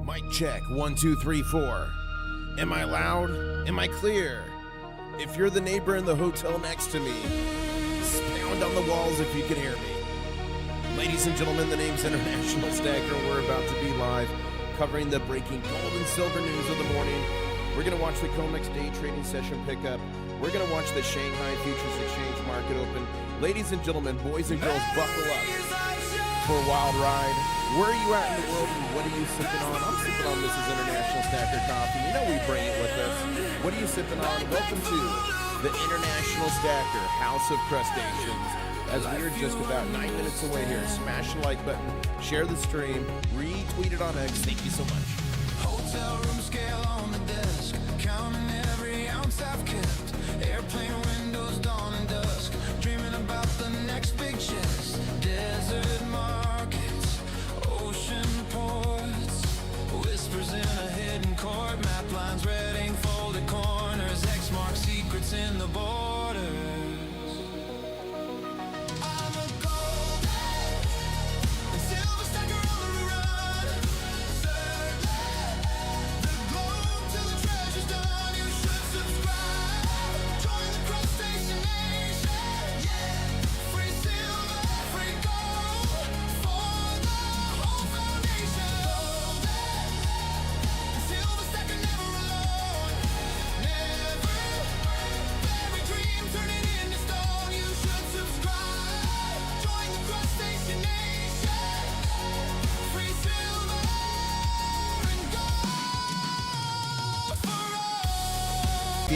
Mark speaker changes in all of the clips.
Speaker 1: Mic check, 1, 2, 3, 4. Am I loud? Am I clear? If you're the neighbor in the hotel next to me, pound on the walls if you can hear me. Ladies and gentlemen, the name's International Stacker, and we're about to be live covering the breaking gold and silver news of the morning. We're going to watch the COMEX day trading session pick up. We're going to watch the Shanghai Futures Exchange market open. Ladies and gentlemen, boys and girls, buckle up for a wild ride. Where are you at in the world and what are you sipping on? I'm sipping on Mrs. International Stacker coffee. You know we bring it with us. What are you sipping on? Welcome to the International Stacker House of Crustaceans. As we're just about 9 minutes away here, smash the like button, share the stream, retweet it on X. Thank you so much.
Speaker 2: Hotel room scale on the desk, counting every ounce I've kept. Airplane windows, dawn and dusk, dreaming about the next big chest. Desert markets, ocean ports, whispers in a hidden court, map lines, red ink, folded corners, X mark secrets in the borders.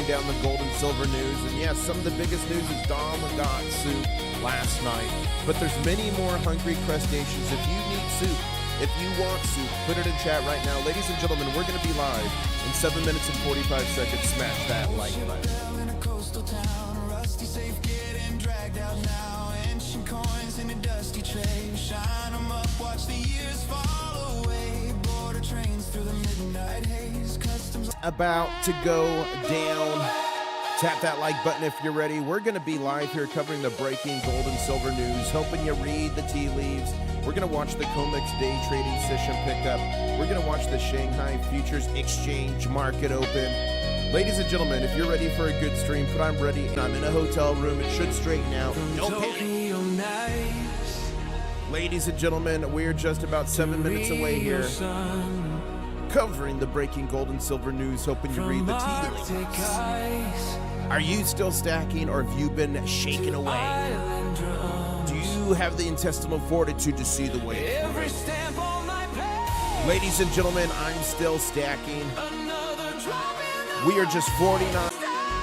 Speaker 1: Down the gold and silver news, and yes, some of the biggest news is Dom got soup last night, but there's many more hungry crustaceans. If you need soup, if you want soup, put it in chat right now. Ladies and gentlemen, we're going to be live in 7 minutes and 45 seconds. Smash that like button.
Speaker 2: In a coastal town, a rusty safe getting dragged out now. Ancient coins in a dusty tray, shine them up, watch the years fall away. Border trains through the midnight haze, customs
Speaker 1: about to go down. Tap that like button if you're ready. We're going to be live here covering the breaking gold and silver news, hoping you read the tea leaves. We're going to watch the COMEX day trading session pick up. We're going to watch the Shanghai Futures Exchange market open. Ladies and gentlemen, if you're ready for a good stream, put I'm ready. I'm in a hotel room. It should straighten out. Don't panic. Ladies and gentlemen, we're just about 7 minutes away here, covering the breaking gold and silver news, hoping you read the tea leaves. Are you still stacking, or have you been shaken away? Do you have the intestinal fortitude to see the way? Ladies and gentlemen, I'm still stacking. We are just 49.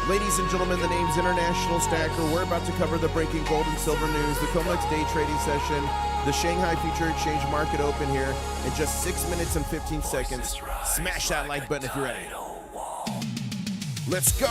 Speaker 1: Ladies and gentlemen, the name's International Stacker. We're about to cover the breaking gold and silver news, the COMEX day trading session, the Shanghai Future Exchange market open here in just 6 minutes and 15 seconds. Smash that like button if you're ready. Let's go.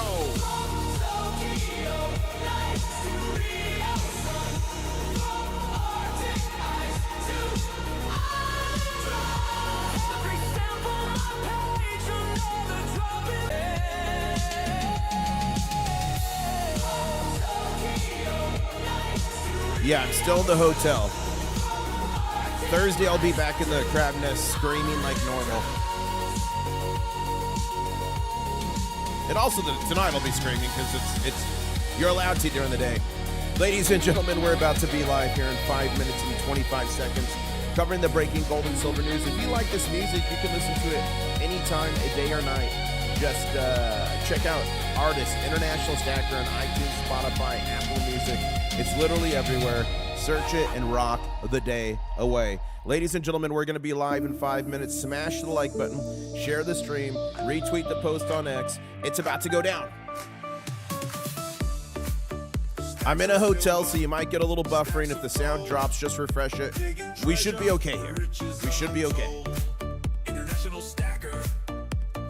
Speaker 1: Yeah, I'm still in the hotel. Thursday, I'll be back in the crab nest screaming like normal. And also tonight I'll be screaming because you're allowed to during the day. Ladies and gentlemen, we're about to be live here in 5 minutes and 25 seconds, covering the breaking gold and silver news. If you like this music, you can listen to it anytime, a day or night. Just check out artists, International Stacker on iTunes, Spotify, Apple Music. It's literally everywhere. Search it and rock the day away. Ladies and gentlemen, we're going to be live in 5 minutes. Smash the like button, share the stream, retweet the post on X. It's about to go down. I'm in a hotel, so you might get a little buffering. If the sound drops, just refresh it. We should be okay here. We should be okay.
Speaker 2: International Stacker,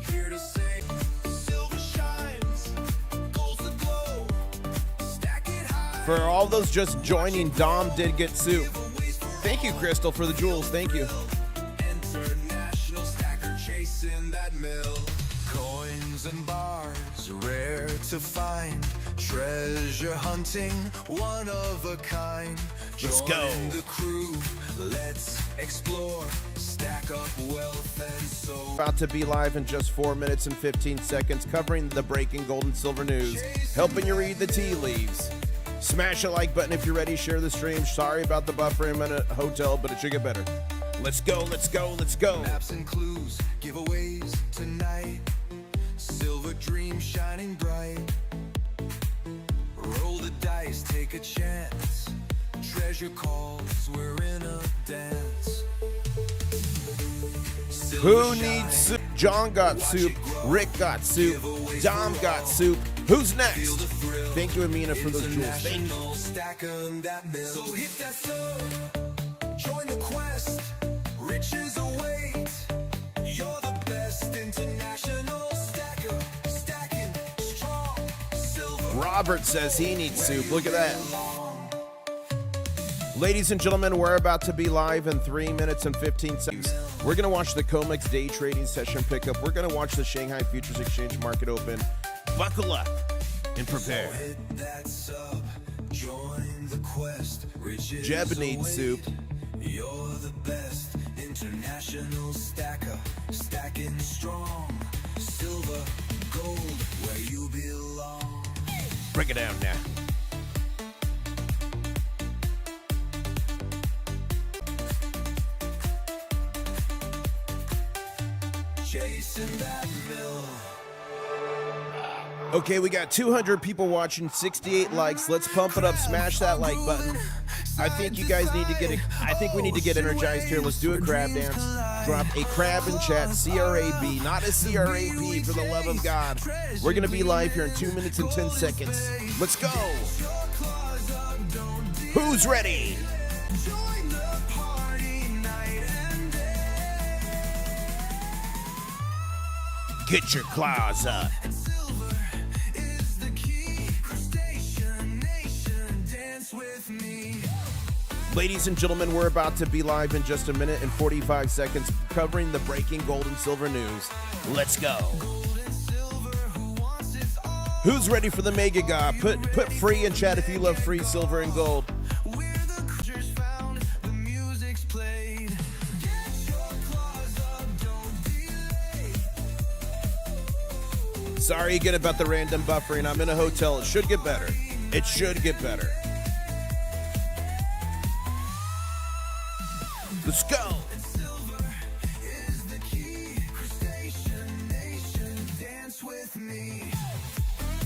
Speaker 2: here to say silver shines, gold's the glow, stack it high.
Speaker 1: For all those just joining, Dom did get soup. Thank you, Crystal, for the jewels. Thank you.
Speaker 2: International Stacker chasing that mill. Coins and bars, rare to find. Treasure hunting, one of a kind.
Speaker 1: Let's go.
Speaker 2: Join the crew, let's explore. Stack up wealth and
Speaker 1: About to be live in just 4 minutes and 15 seconds, covering the breaking gold and silver news, helping you read the tea leaves. Smash a like button if you're ready. Share the stream. Sorry about the buffering. I'm in a hotel, but it should get better. Let's go, let's go, let's go.
Speaker 2: Maps and clues, giveaways tonight. Silver dream shining bright. Roll the dice, take a chance. Treasure calls, we're in a dance.
Speaker 1: Who needs soup? John got soup. Rick got soup. Dom got soup. Who's next? Thank you, Amina, for those jewels. Thank you.
Speaker 2: So hit that sub, join the quest. Riches await. You're the best international stacker. Stacking strong silver.
Speaker 1: Robert says he needs soup. Look at that. Ladies and gentlemen, we're about to be live in 3 minutes and 15 seconds. We're going to watch the COMEX day trading session pickup. We're going to watch the Shanghai Futures Exchange market open. Buckle up and prepare. Jeb needs soup.
Speaker 2: You're the best international stacker. Stacking strong. Silver, gold, where you belong.
Speaker 1: Break it down now.
Speaker 2: Chasing that mill.
Speaker 1: Okay, we got 200 people watching, 68 likes. Let's pump it up. Smash that like button. I think you guys need to get it. I think we need to get energized here. Let's do a crab dance. Drop a crab in chat. CRAB, not a CRAP, for the love of God. We're gonna be live here in 2 minutes and 10 seconds. Let's go. Who's ready? Get your claws up. Ladies and gentlemen, we're about to be live in just a minute and 45 seconds, covering the breaking gold and silver news. Let's go. Who's ready for the mega god? Put free in chat if you love free silver and gold. Sorry again about the random buffering. I'm in a hotel. It should get better. It should get better. Let's go.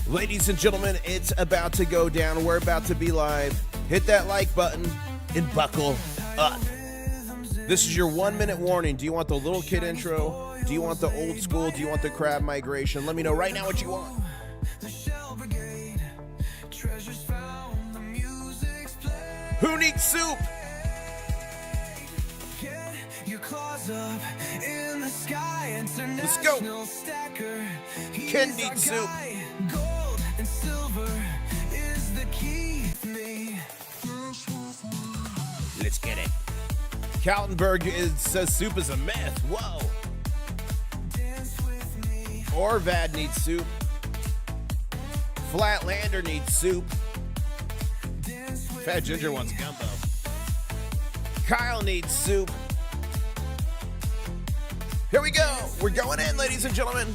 Speaker 1: Ladies and gentlemen, it's about to go down. We're about to be live. Hit that like button and buckle up. This is your 1 minute warning. Do you want the little kid intro? Do you want the old school? Do you want the crab migration? Let me know right now what you want. Who needs soup?
Speaker 2: Up in the sky,
Speaker 1: let's go. Ken needs soup.
Speaker 2: Gold and silver is the key to me.
Speaker 1: Let's get it. Kaltenberg says soup is a myth. Whoa. Orvad needs soup. Flatlander needs soup. Fat Ginger wants gumbo. Kyle needs soup. Here we go. We're going in, ladies and gentlemen.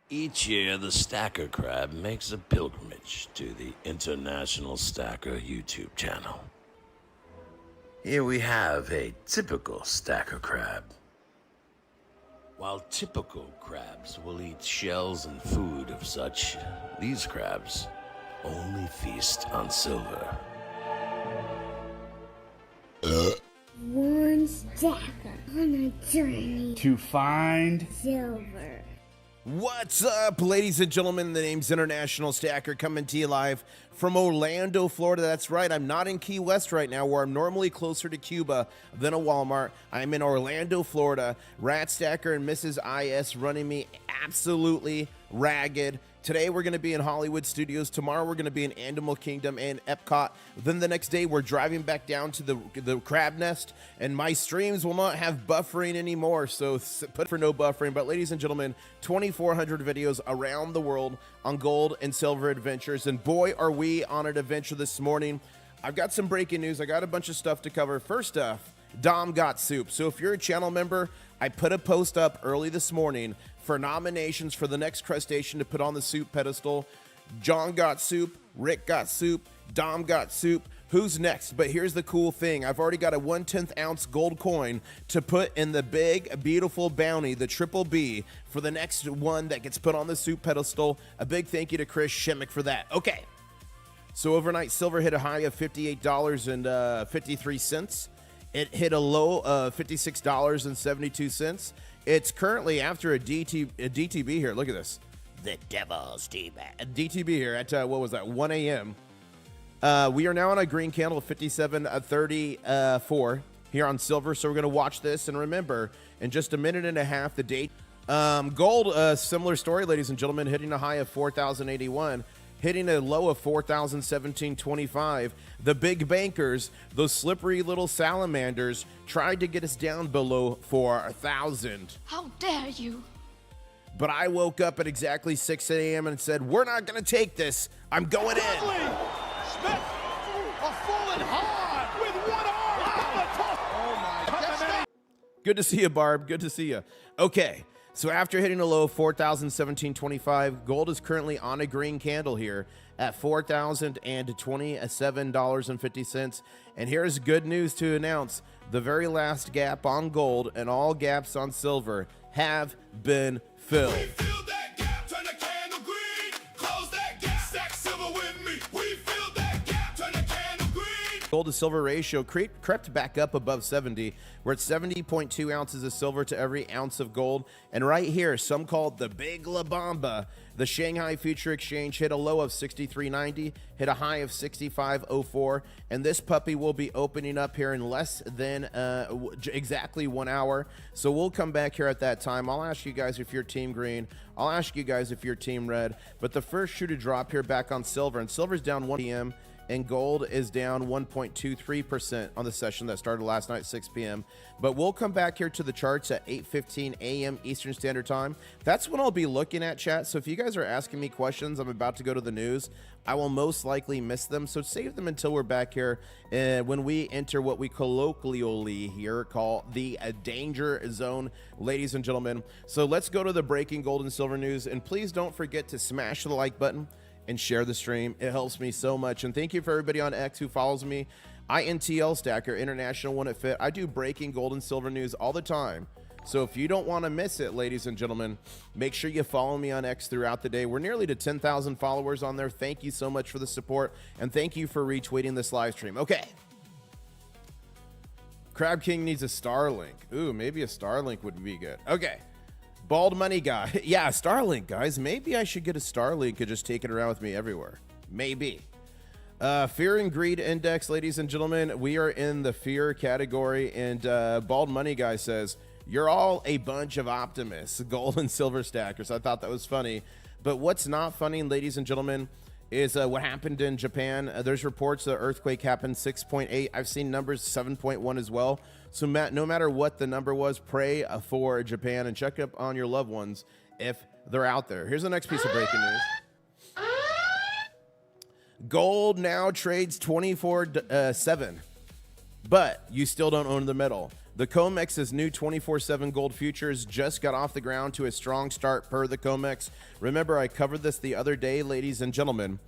Speaker 3: Each year, the Stacker Crab makes a pilgrimage to the International Stacker YouTube channel. Here we have a typical Stacker Crab. While typical crabs will eat shells and food of such, these crabs only feast on silver.
Speaker 4: One stacker on a journey
Speaker 5: to find
Speaker 4: silver.
Speaker 1: What's up, ladies and gentlemen? The name's International Stacker, coming to you live from Orlando, Florida. That's right, I'm not in Key West right now, where I'm normally closer to Cuba than a Walmart. I'm in Orlando, Florida. Rat Stacker and Mrs. IS running me absolutely ragged. Today we're going to be in Hollywood Studios. Tomorrow we're going to be in Animal Kingdom and Epcot. Then the next day we're driving back down to the crab nest, and my streams will not have buffering anymore, so put for no buffering. But ladies and gentlemen, 2,400 videos around the world on gold and silver adventures, and boy are we on an adventure this morning. I've got some breaking news. I got a bunch of stuff to cover. First off, Dom got soup. So if you're a channel member, I put a post up early this morning for nominations for the next crustacean to put on the soup pedestal. John got soup, Rick got soup, Dom got soup. Who's next? But here's the cool thing. I've already got a 1/10 ounce gold coin to put in the big, beautiful bounty, the triple B, for the next one that gets put on the soup pedestal. A big thank you to Chris Shimmick for that. Okay. So overnight, silver hit a high of $58.53. It hit a low of $56.72. It's currently after a DTB here. Look at this. The devil's DTB here at, what was that, 1 a.m. We are now on a green candle of 57.34 here on silver. So we're going to watch this. And remember, in just a minute and a half, the date. Gold, similar story, ladies and gentlemen, hitting a high of 4,081. Hitting a low of 4,017.25. The big bankers, those slippery little salamanders, tried to get us down below 4,000.
Speaker 5: How dare you?
Speaker 1: But I woke up at exactly 6 a.m. and said, we're not going to take this. I'm going in.
Speaker 6: Smith, a fallen hard with one arm. Oh my God.
Speaker 1: Good to see you, Barb. Good to see you. Okay. So after hitting a low of 4,017.25, gold is currently on a green candle here at $4,027.50. And here's good news to announce. The very last gap on gold and all gaps on silver have been filled.
Speaker 2: We fill that gap, turn the candle green. Close that gap, stack silver with me. We fill that gap, turn the candle green.
Speaker 1: Gold to silver ratio crept back up above 70. We're at 70.2 ounces of silver to every ounce of gold. And right here, some call it the Big La Bamba. The Shanghai Future Exchange hit a low of 63.90, hit a high of 65.04, and this puppy will be opening up here in less than exactly 1 hour. So we'll come back here at that time. I'll ask you guys if you're team green. I'll ask you guys if you're team red. But the first shoe to drop here back on silver, and silver's down 1 p.m., and gold is down 1.23% on the session that started last night, 6 p.m. But we'll come back here to the charts at 8:15 a.m. Eastern Standard Time. That's when I'll be looking at, chat. So if you guys are asking me questions, I'm about to go to the news. I will most likely miss them. So save them until we're back here when we enter what we colloquially here call the danger zone, ladies and gentlemen. So let's go to the breaking gold and silver news. And please don't forget to smash the like button and share the stream. It helps me so much. And thank you for everybody on X who follows me. INTL Stacker, International One at Fit. I do breaking gold and silver news all the time. So if you don't want to miss it, ladies and gentlemen, make sure you follow me on X throughout the day. We're nearly to 10,000 followers on there. Thank you so much for the support. And thank you for retweeting this live stream. Okay. Crab King needs a Starlink. Ooh, maybe a Starlink would be good. Okay. Bald money guy. Yeah, Starlink, guys. Maybe I should get a Starlink and just take it around with me everywhere. Maybe. Fear and greed index, ladies and gentlemen. We are in the fear category. And Bald money guy says, you're all a bunch of optimists, gold and silver stackers. I thought that was funny. But what's not funny, ladies and gentlemen, is what happened in Japan. There's reports the earthquake happened 6.8. I've seen numbers 7.1 as well. So no matter what the number was, pray for Japan and check up on your loved ones if they're out there. Here's the next piece of breaking news. Gold now trades 24/7, but you still don't own the metal. The COMEX's new 24/7 gold futures just got off the ground to a strong start per the COMEX. Remember, I covered this the other day, ladies and gentlemen.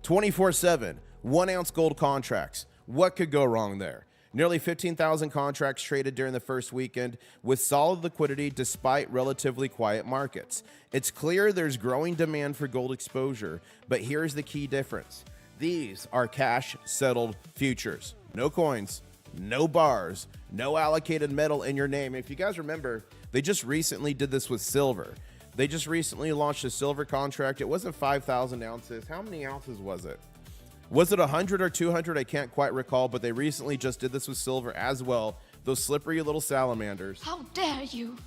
Speaker 1: 24/7, 1 ounce gold contracts. What could go wrong there? Nearly 15,000 contracts traded during the first weekend with solid liquidity despite relatively quiet markets. It's clear there's growing demand for gold exposure, but here's the key difference. These are cash-settled futures. No coins, no bars, no allocated metal in your name. If you guys remember, they just recently did this with silver. They just recently launched a silver contract. It wasn't 5,000 ounces. How many ounces was it? Was it 100 or 200? I can't quite recall, but they recently just did this with silver as well. Those slippery little salamanders.
Speaker 5: How dare you?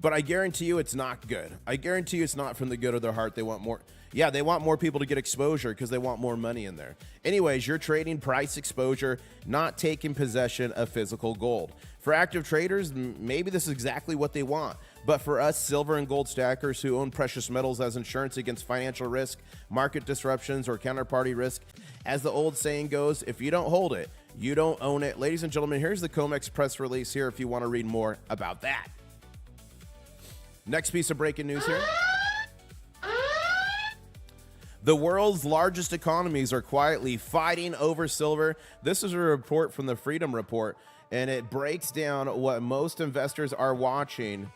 Speaker 1: But I guarantee you it's not good. I guarantee you it's not from the good of their heart. They want more. Yeah, they want more people to get exposure because they want more money in there. Anyways, you're trading price exposure, not taking possession of physical gold. For active traders, maybe this is exactly what they want. But for us silver and gold stackers who own precious metals as insurance against financial risk, market disruptions, or counterparty risk, as the old saying goes, if you don't hold it, you don't own it. Ladies and gentlemen, here's the COMEX press release here if you want to read more about that. Next piece of breaking news here. The world's largest economies are quietly fighting over silver. This is a report from the Freedom Report, and it breaks down what most investors are watching,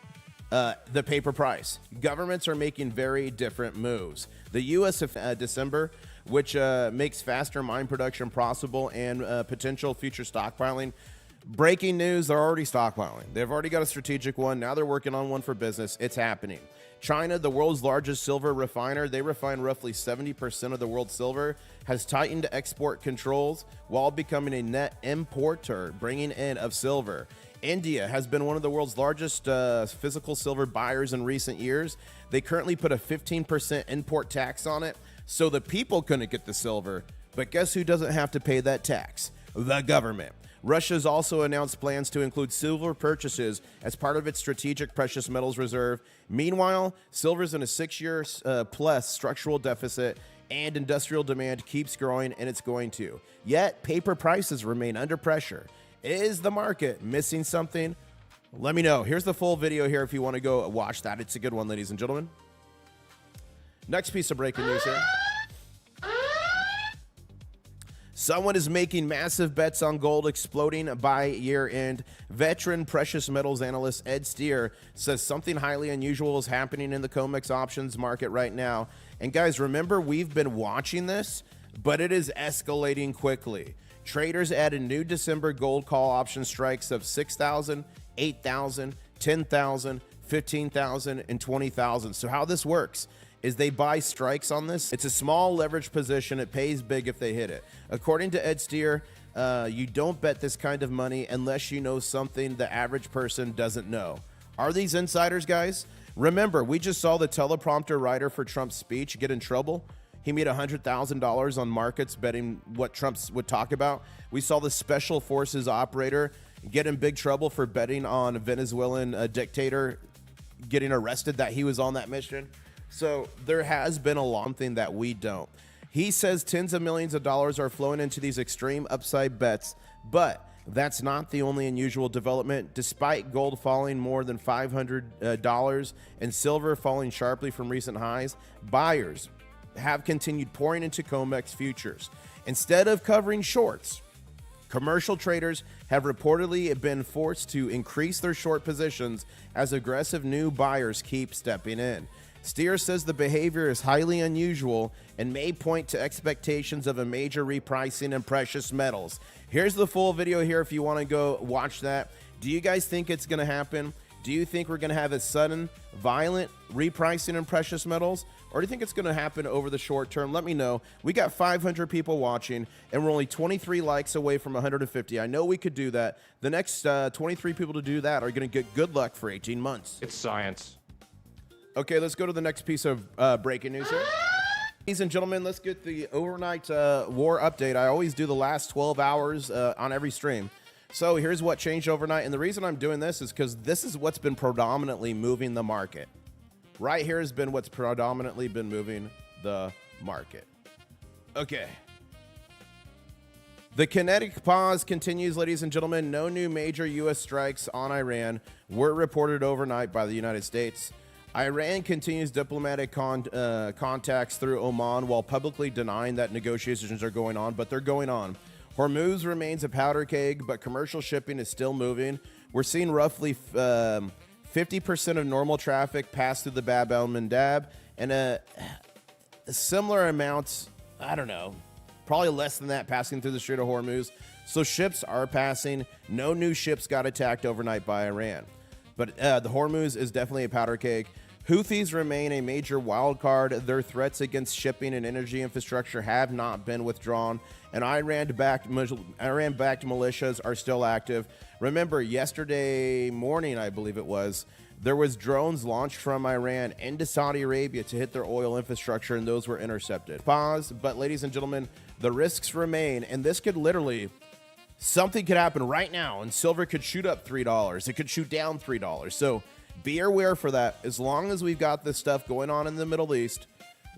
Speaker 1: the paper price. Governments are making very different moves. The U.S. December, which makes faster mine production possible and potential future stockpiling. Breaking news, they're already stockpiling. They've already got a strategic one. Now they're working on one for business. It's happening. China, the world's largest silver refiner, they refine roughly 70% of the world's silver, has tightened export controls while becoming a net importer, bringing in of silver. India has been one of the world's largest physical silver buyers in recent years. They currently put a 15% import tax on it, so the people couldn't get the silver. But guess who doesn't have to pay that tax? The government. Russia's also announced plans to include silver purchases as part of its strategic precious metals reserve. Meanwhile, silver's in a 6-year plus structural deficit, and industrial demand keeps growing, and it's going to. Yet, paper prices remain under pressure. Is the market missing something? Let me know. Here's the full video here if you want to go watch that. It's a good one, ladies and gentlemen. Next piece of breaking news here. Someone is making massive bets on gold exploding by year end. Veteran precious metals analyst Ed Steer says something highly unusual is happening in the COMEX options market right now. And guys, remember, we've been watching this, but it is escalating quickly. Traders added new December gold call option strikes of 6,000, 8,000, 10,000, 15,000, and 20,000. So how this works is they buy strikes on this. It's a small leverage position. It pays big if they hit it. According to Ed Steer, you don't bet this kind of money unless you know something the average person doesn't know. Are these insiders, guys? Remember, we just saw the teleprompter writer for Trump's speech get in trouble. He made $100,000 on markets betting what Trump would talk about. We saw the special forces operator get in big trouble for betting on a Venezuelan dictator getting arrested, that he was on that mission. So there has been a long thing that we don't. He says tens of millions of dollars are flowing into these extreme upside bets, but that's not the only unusual development. Despite gold falling more than $500 and silver falling sharply from recent highs, buyers have continued pouring into COMEX futures. Instead of covering shorts, commercial traders have reportedly been forced to increase their short positions as aggressive new buyers keep stepping in. Steer says the behavior is highly unusual and may point to expectations of a major repricing in precious metals. Here's the full video here if you want to go watch that. Do you guys think it's going to happen? Do you think we're going to have a sudden, violent repricing in precious metals? Or do you think it's going to happen over the short term? Let me know. We got 500 people watching, and we're only 23 likes away from 150. I know we could do that. The next 23 people to do that are going to get good luck for 18 months.
Speaker 5: It's science.
Speaker 1: Okay, let's go to the next piece of breaking news here. Ladies and gentlemen, let's get the overnight war update. I always do the last 12 hours on every stream. So here's what changed overnight. And the reason I'm doing this is because this is what's been predominantly moving the market. Right here has been what's predominantly been moving the market. Okay. The kinetic pause continues, ladies and gentlemen. No new major U.S. strikes on Iran were reported overnight by the United States. Iran continues diplomatic contacts through Oman while publicly denying that negotiations are going on, but they're going on. Hormuz remains a powder keg, but commercial shipping is still moving. We're seeing roughly 50% of normal traffic pass through the Bab el-Mandab, and a similar amount, I don't know, probably less than that, passing through the Strait of Hormuz. So ships are passing. No new ships got attacked overnight by Iran. But the Hormuz is definitely a powder keg. Houthis remain a major wild card. Their threats against shipping and energy infrastructure have not been withdrawn, and Iran-backed militias are still active. Remember, yesterday morning, I believe it was, There was drones launched from Iran into Saudi Arabia to hit their oil infrastructure, and those were intercepted. Pause, but ladies and gentlemen, the risks remain, and this could literally, something could happen right now, and silver could shoot up $3. It could shoot down $3. So be aware for that. As long as we've got this stuff going on in the Middle East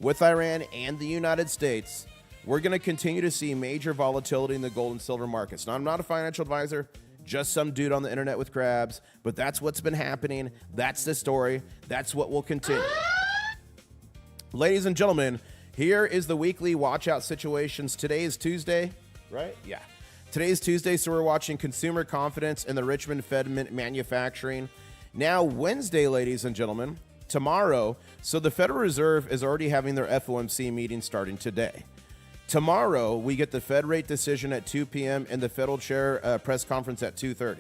Speaker 1: with Iran and the United States, we're going to continue to see major volatility in the gold and silver markets. Now, I'm not a financial advisor, just some dude on the internet with crabs, but that's what's been happening. That's the story. That's what will continue. Ladies and gentlemen, here is the weekly watch out situations. Today is Tuesday, right? Yeah. Today is Tuesday, so we're watching consumer confidence in the Richmond Fed manufacturing. Now, Wednesday, ladies and gentlemen, tomorrow, so the Federal Reserve is already having their FOMC meeting starting today. Tomorrow, we get the Fed rate decision at 2 p.m. and the Federal Chair press conference at 2:30.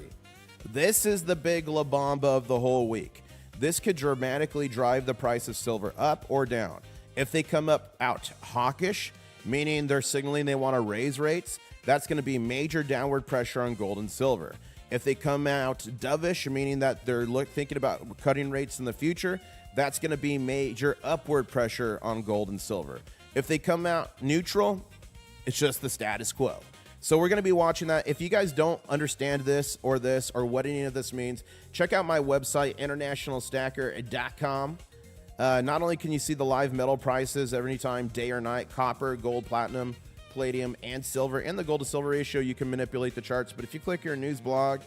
Speaker 1: This is the big La Bamba of the whole week. This could dramatically drive the price of silver up or down. If they come out hawkish, meaning they're signaling they want to raise rates, that's going to be major downward pressure on gold and silver. If they come out dovish, meaning that they're thinking about cutting rates in the future, that's going to be major upward pressure on gold and silver. If they come out neutral, it's just the status quo. So we're going to be watching that. If you guys don't understand this or what any of this means, check out my website, internationalstacker.com. Not only can you see the live metal prices every time, day or night, copper, gold, platinum, palladium, and silver, and the gold to silver ratio, you can manipulate the charts. But if you click your news blog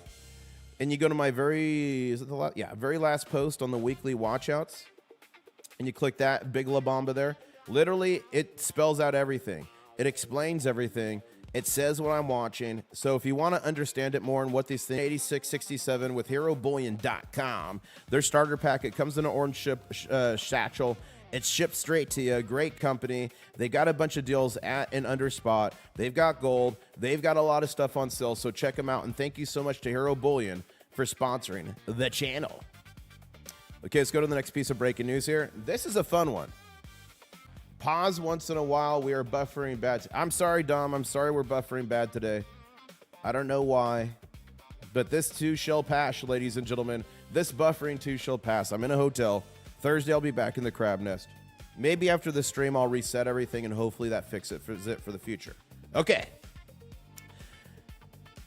Speaker 1: and you go to my very last post on the weekly watchouts, and you click that big La Bamba there, literally, it spells out everything. It explains everything. It says what I'm watching. So if you want to understand it more and what these things, 8667 with HeroBullion.com. Their starter packet comes in an orange satchel. It's shipped straight to you. Great company. They got a bunch of deals at and under spot. They've got gold. They've got a lot of stuff on sale. So check them out. And thank you so much to Hero Bullion for sponsoring the channel. Okay, let's go to the next piece of breaking news here. This is a fun one. Pause once in a while. We are buffering bad. I'm sorry, Dom. I'm sorry we're buffering bad today. I don't know why, but this too shall pass, ladies and gentlemen. This buffering too shall pass. I'm in a hotel. Thursday, I'll be back in the crab nest. Maybe after the stream, I'll reset everything, and hopefully that fixes it for the future. Okay.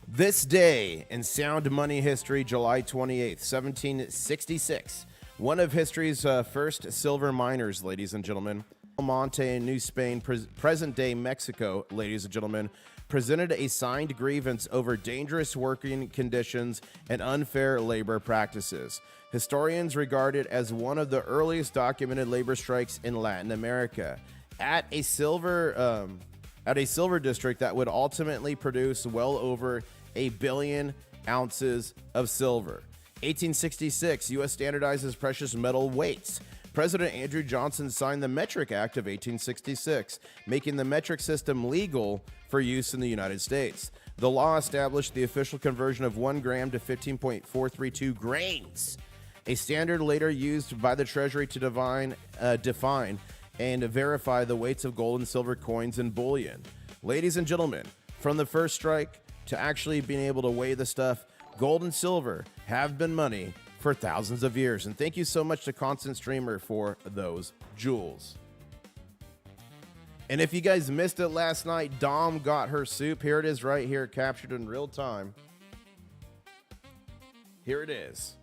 Speaker 1: This day in sound money history, July 28th, 1766. One of history's first silver miners, ladies and gentlemen. Monte in New Spain, present-day Mexico, ladies and gentlemen, presented a signed grievance over dangerous working conditions and unfair labor practices. Historians regard it as one of the earliest documented labor strikes in Latin America. At a silver district that would ultimately produce well over 1 billion ounces of silver. 1866, U.S. standardizes precious metal weights. President Andrew Johnson signed the Metric Act of 1866, making the metric system legal for use in the United States. The law established the official conversion of 1 gram to 15.432 grains, a standard later used by the Treasury to define and verify the weights of gold and silver coins and bullion. Ladies and gentlemen, from the first strike to actually being able to weigh the stuff, gold and silver have been money for thousands of years. And thank you so much to Constant Streamer for those jewels. And if you guys missed it last night, Dom got her soup. Here it is right here, captured in real time. Here it is.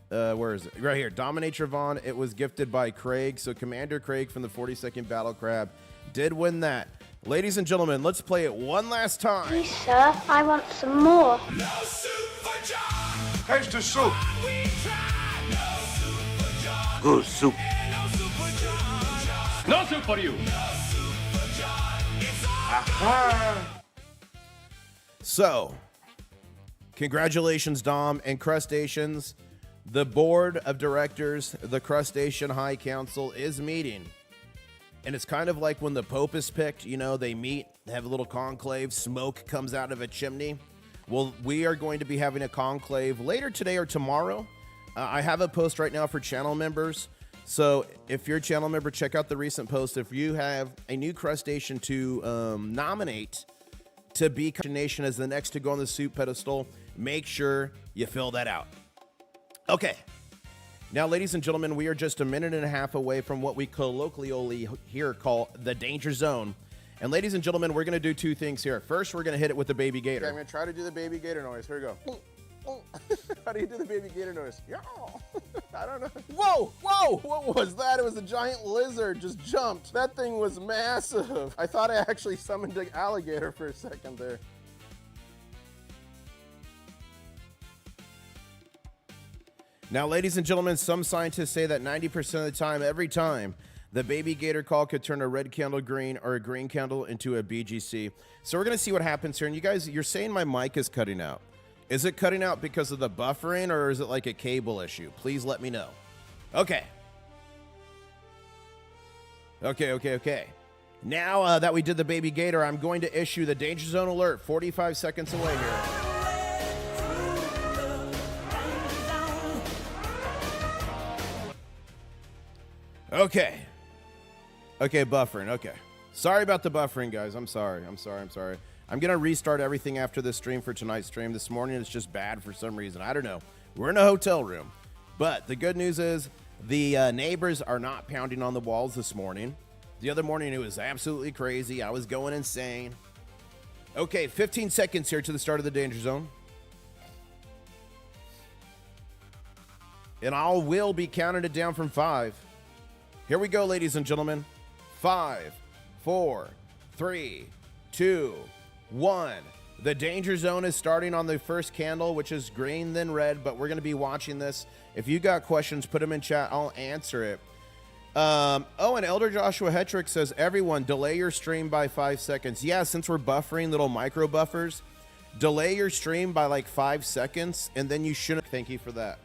Speaker 1: Where is it? Right here. Dominate Travon. It was gifted by Craig. So Commander Craig from the 42nd Battle Crab did win that. Ladies and gentlemen, let's play it one last time.
Speaker 4: Please, sir, I want some more.
Speaker 2: No soup for John.
Speaker 6: Taste the soup.
Speaker 2: We tried. No soup for John.
Speaker 3: Good soup.
Speaker 2: No soup for John.
Speaker 5: No soup for you.
Speaker 2: No soup for John. It's all
Speaker 1: So, congratulations, Dom and Crustaceans. The board of directors, the Crustacean High Council, is meeting. And it's kind of like when the Pope is picked, you know, they meet, they have a little conclave, smoke comes out of a chimney. Well, we are going to be having a conclave later today or tomorrow. I have a post right now for channel members. So if you're a channel member, check out the recent post. If you have a new crustacean to nominate to be Nation as the next to go on the soup pedestal, make sure you fill that out. Okay. Now, ladies and gentlemen, we are just a minute and a half away from what we colloquially here call the danger zone. And ladies and gentlemen, we're going to do two things here. First, we're going to hit it with the baby gator.
Speaker 5: Okay, I'm going to try to do the baby gator noise. Here we go. How do you do the baby gator noise? I don't know. Whoa, whoa, what was that? It was a giant lizard just jumped. That thing was massive. I thought I actually summoned an alligator for a second there.
Speaker 1: Now, ladies and gentlemen, some scientists say that 90% of the time, every time, the baby gator call could turn a red candle green or a green candle into a BGC. So we're going to see what happens here. And you guys, you're saying my mic is cutting out. Is it cutting out because of the buffering, or is it like a cable issue? Please let me know. Okay. Okay. Now that we did the baby gator, I'm going to issue the danger zone alert 45 seconds away here. Okay, buffering, okay. Sorry about the buffering, guys. I'm sorry. I'm going to restart everything after this stream for tonight's stream. This morning it's just bad for some reason. I don't know. We're in a hotel room. But the good news is the neighbors are not pounding on the walls this morning. The other morning it was absolutely crazy. I was going insane. Okay, 15 seconds here to the start of the danger zone. And I will be counting it down from 5. Here we go, ladies and gentlemen. 5, 4, 3, 2, 1. The danger zone is starting on the first candle, which is green, then red, but we're going to be watching this. If you got questions, put them in chat. I'll answer it. And Elder Joshua Hetrick says, everyone, delay your stream by 5 seconds. Yeah, since we're buffering little micro buffers, delay your stream by like 5 seconds, and then you shouldn't. Thank you for that.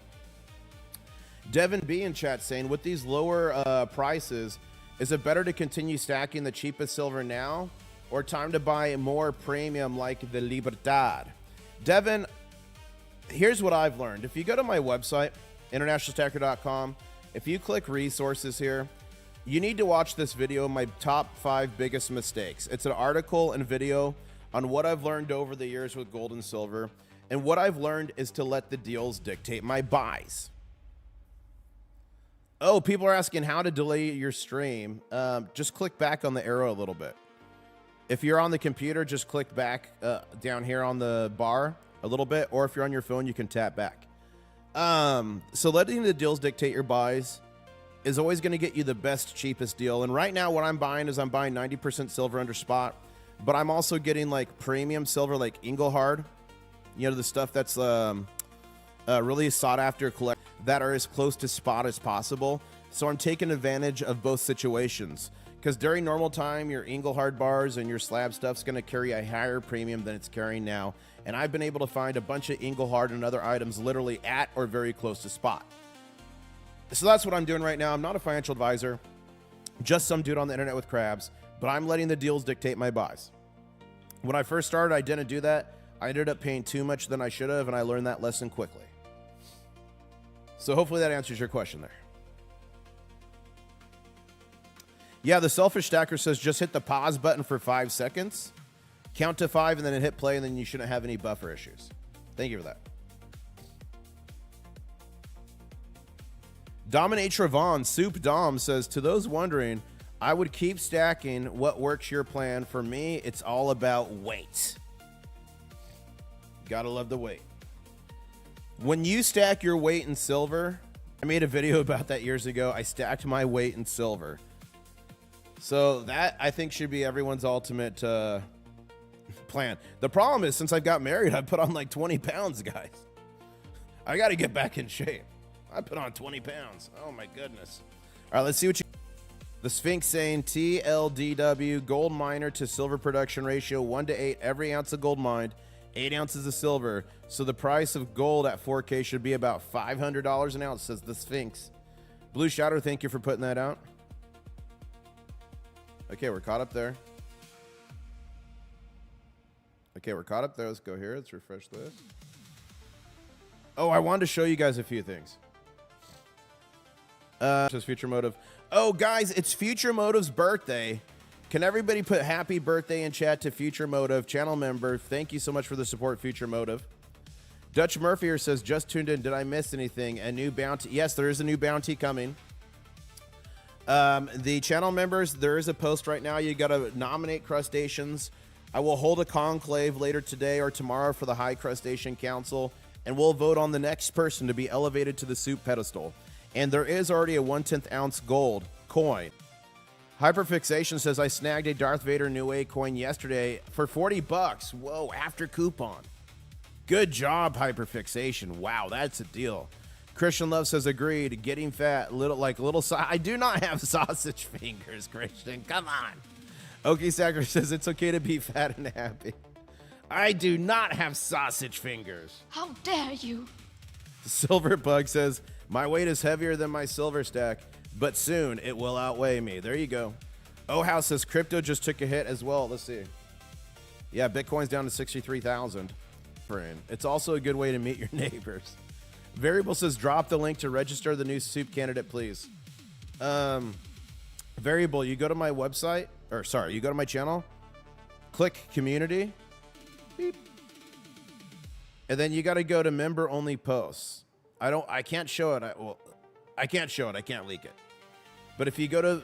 Speaker 1: Devin B in chat saying, with these lower prices, is it better to continue stacking the cheapest silver now, or time to buy more premium like the Libertad? Devin, here's what I've learned. If you go to my website, internationalstacker.com, if you click resources here, you need to watch this video, my top 5 biggest mistakes. It's an article and video on what I've learned over the years with gold and silver. And what I've learned is to let the deals dictate my buys. Oh, people are asking how to delay your stream. Just click back on the arrow a little bit. If you're on the computer, just click back down here on the bar a little bit, or if you're on your phone, you can tap back. So letting the deals dictate your buys is always going to get you the best, cheapest deal. And right now what I'm buying is I'm buying 90% silver under spot, but I'm also getting like premium silver, like Engelhard, you know, the stuff that's really sought after collect that are as close to spot as possible. So I'm taking advantage of both situations, because during normal time, your Engelhard bars and your slab stuff's going to carry a higher premium than it's carrying now. And I've been able to find a bunch of Engelhard and other items literally at or very close to spot. So that's what I'm doing right now. I'm not a financial advisor, just some dude on the internet with crabs, but I'm letting the deals dictate my buys. When I first started, I didn't do that. I ended up paying too much than I should have, and I learned that lesson quickly. So hopefully that answers your question there. Yeah, the Selfish Stacker says just hit the pause button for 5 seconds, count to 5, and then hit play, and then you shouldn't have any buffer issues. Thank you for that. Dominatrix Vaughn, Soup Dom says, to those wondering, I would keep stacking. What works your plan? For me, it's all about weight. Gotta love the weight. When you stack your weight in silver, I made a video about that years ago. I stacked my weight in silver. So that, I think, should be everyone's ultimate plan. The problem is, since I got married, I put on like 20 pounds, guys. I got to get back in shape. I put on 20 pounds. Oh, my goodness. All right, let's see what you... The Sphinx saying TLDW, gold miner to silver production ratio 1:8. Every ounce of gold mined, 8 ounces of silver. So the price of gold at 4K should be about $500 an ounce, says the Sphinx. Blue Shadow, thank you for putting that out. Okay, we're caught up there. Okay, we're caught up there. Let's go here. Let's refresh this. Oh, I wanted to show you guys a few things. Says Future Motive. Oh, guys, it's Future Motive's birthday. Can everybody put happy birthday in chat to Future Motive, channel member? Thank you so much for the support, Future Motive.
Speaker 5: Dutch Murphy says, just tuned in. Did I miss anything? A new bounty? Yes, there is a new bounty coming. The channel members, there is a post right now. You got to nominate crustaceans. I will hold a conclave later today or tomorrow for the High Crustacean Council, and we'll vote on the next person to be elevated to the soup pedestal. And there is already a 1/10 ounce gold coin. Hyperfixation says, I snagged a Darth Vader New A coin yesterday for 40 bucks. Whoa, after coupon. Good job, Hyperfixation. Wow, that's a deal. Christian Love says, agreed. Getting fat, little. I do not have sausage fingers, Christian. Come on. Okie Sacker says, it's okay to be fat and happy. I do not have sausage fingers.
Speaker 7: How dare you?
Speaker 5: Silver Bug says, my weight is heavier than my silver stack, but soon it will outweigh me. There you go. House says, crypto just took a hit as well. Let's see. Yeah, Bitcoin's down to 63,000. It's also a good way to meet your neighbors. Variable says, drop the link to register the new soup candidate, please. Variable, you go to my website, you go to my channel, click community, beep, and then you got to go to member only posts. I can't show it. I can't show it. I can't leak it. But if you go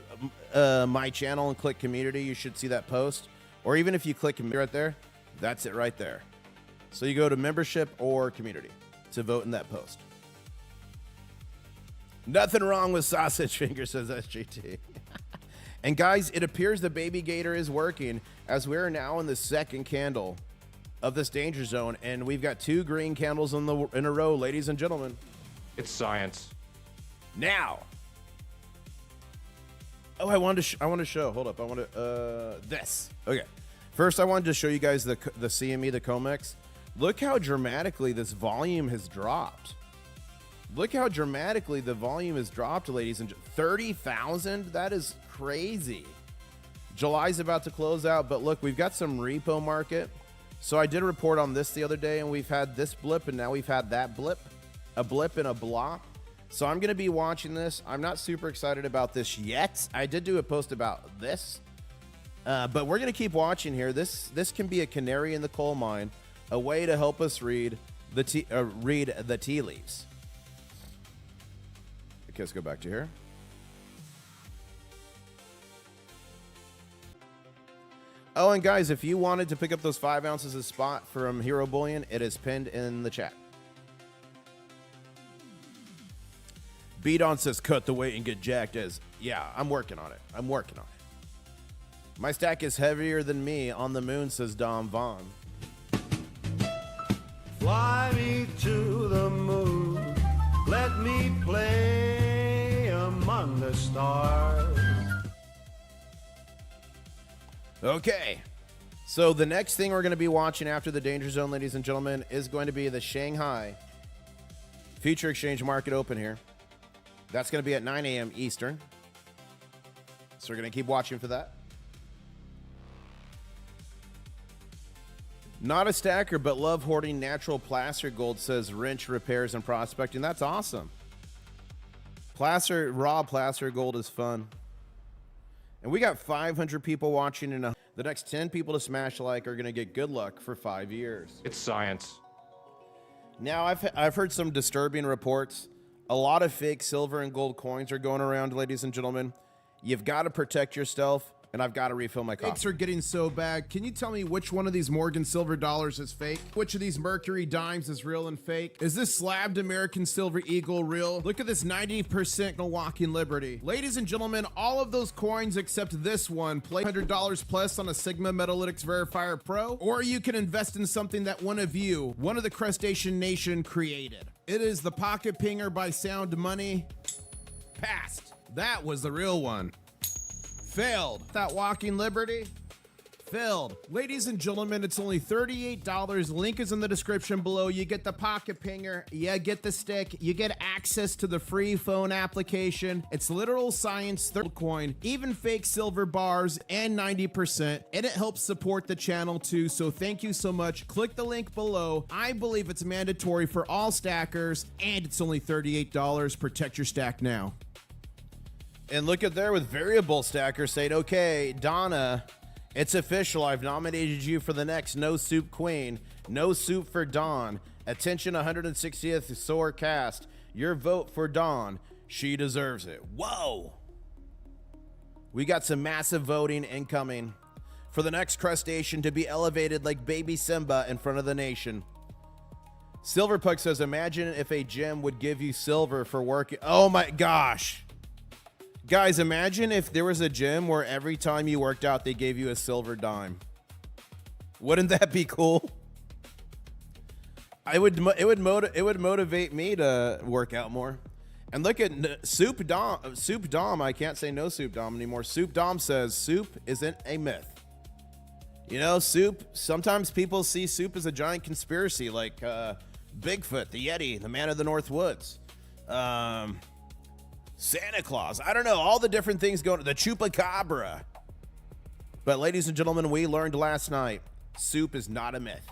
Speaker 5: to my channel and click community, you should see that post. Or even if you click right there, that's it right there. So you go to membership or community to vote in that post. Nothing wrong with sausage finger, says SGT. And guys, it appears the baby gator is working as we're now in the second candle of this danger zone, and we've got 2 green candles in a row, ladies and gentlemen.
Speaker 8: It's science.
Speaker 5: Now. Oh, I want to show. Hold up. I want to this. Okay. First, I wanted to show you guys the CME, the COMEX. Look how dramatically this volume has dropped. Look how dramatically the volume has dropped, ladies and gentlemen. 30,000? That is crazy. July's about to close out, but look, we've got some repo market. So I did a report on this the other day, and we've had this blip, and now we've had that blip. A blip and a block. So I'm going to be watching this. I'm not super excited about this yet. I did do a post about this. But we're going to keep watching here. This can be a canary in the coal mine, a way to help us read the tea leaves. Okay, let's go back to here. Oh, and guys, if you wanted to pick up those 5 ounces of spot from Hero Bullion, it is pinned in the chat. Beat-On says, cut the weight and get jacked as. Yeah, I'm working on it. I'm working on it. My stack is heavier than me on the moon, says Dom Vaughn.
Speaker 9: Fly me to the moon. Let me play among the stars.
Speaker 5: Okay. So the next thing we're going to be watching after the Danger Zone, ladies and gentlemen, is going to be the Shanghai Future Exchange Market Open here. That's going to be at 9 a.m. Eastern. So we're going to keep watching for that. Not a stacker, but love hoarding natural placer gold, says Wrench Repairs and Prospecting. That's awesome. Raw placer gold is fun. And we got 500 people watching, and the next 10 people to smash like are going to get good luck for 5 years.
Speaker 8: It's science.
Speaker 5: Now, I've heard some disturbing reports. A lot of fake silver and gold coins are going around, ladies and gentlemen. You've got to protect yourself, and I've got to refill my coffee.
Speaker 1: Fakes are getting so bad. Can you tell me which one of these Morgan silver dollars is fake? Which of these Mercury dimes is real and fake? Is this slabbed American silver eagle real? Look at this 90% walking Liberty. Ladies and gentlemen, all of those coins except this one play $100 plus on a Sigma Metalytics Verifier Pro, or you can invest in something that one of the Crustacean Nation created. It is the Pocket Pinger by Sound Money. Passed. That was the real one. Failed. That walking Liberty. Failed. Ladies and gentlemen, it's only $38. Link is in the description below. You get the Pocket Pinger. You get the stick. You get access to the free phone application. It's literal science, third coin, even fake silver bars, and 90%. And it helps support the channel too. So thank you so much. Click the link below. I believe it's mandatory for all stackers, and it's only $38. Protect your stack now.
Speaker 5: And look at there with variable stacker saying, okay, Donna, it's official. I've nominated you for the next No Soup Queen. No soup for Dawn.
Speaker 1: Attention 160th Soar cast. Your vote for Dawn. She deserves it. Whoa. We got some massive voting incoming for the next crustacean to be elevated like baby Simba in front of the nation. Silverpuck says, imagine if a gym would give you silver for working. Oh my gosh. Guys, imagine if there was a gym where every time you worked out, they gave you a silver dime. Wouldn't that be cool? It would motivate me to work out more. And look at Soup Dom. I can't say no Soup Dom anymore. Soup Dom says soup isn't a myth. You know, soup, sometimes people see soup as a giant conspiracy, like Bigfoot, the Yeti, the Man of the North Woods, Santa Claus. I don't know, all the different things going, the Chupacabra. But ladies and gentlemen, we learned last night, soup is not a myth.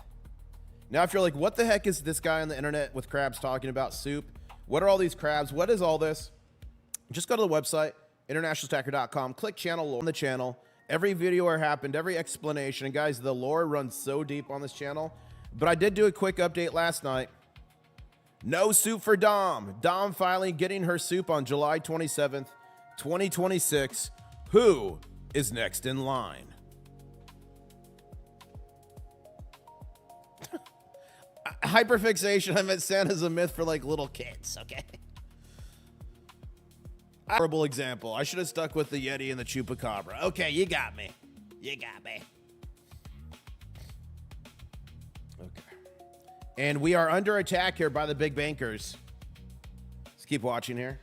Speaker 1: Now, if you're like, what the heck is this guy on the internet with crabs talking about soup? What are all these crabs? What is all this? Just go to the website, internationalstacker.com, click channel lore on the channel. Every video where it happened, every explanation. And guys, the lore runs so deep on this channel. But I did do a quick update last night. No soup for Dom. Dom finally getting her soup on July 27th, 2026. Who is next in line? Hyperfixation. I meant Santa's a myth for like little kids, okay? Horrible example. I should have stuck with the Yeti and the Chupacabra. Okay, you got me. You got me. Okay. And we are under attack here by the big bankers. Let's keep watching here.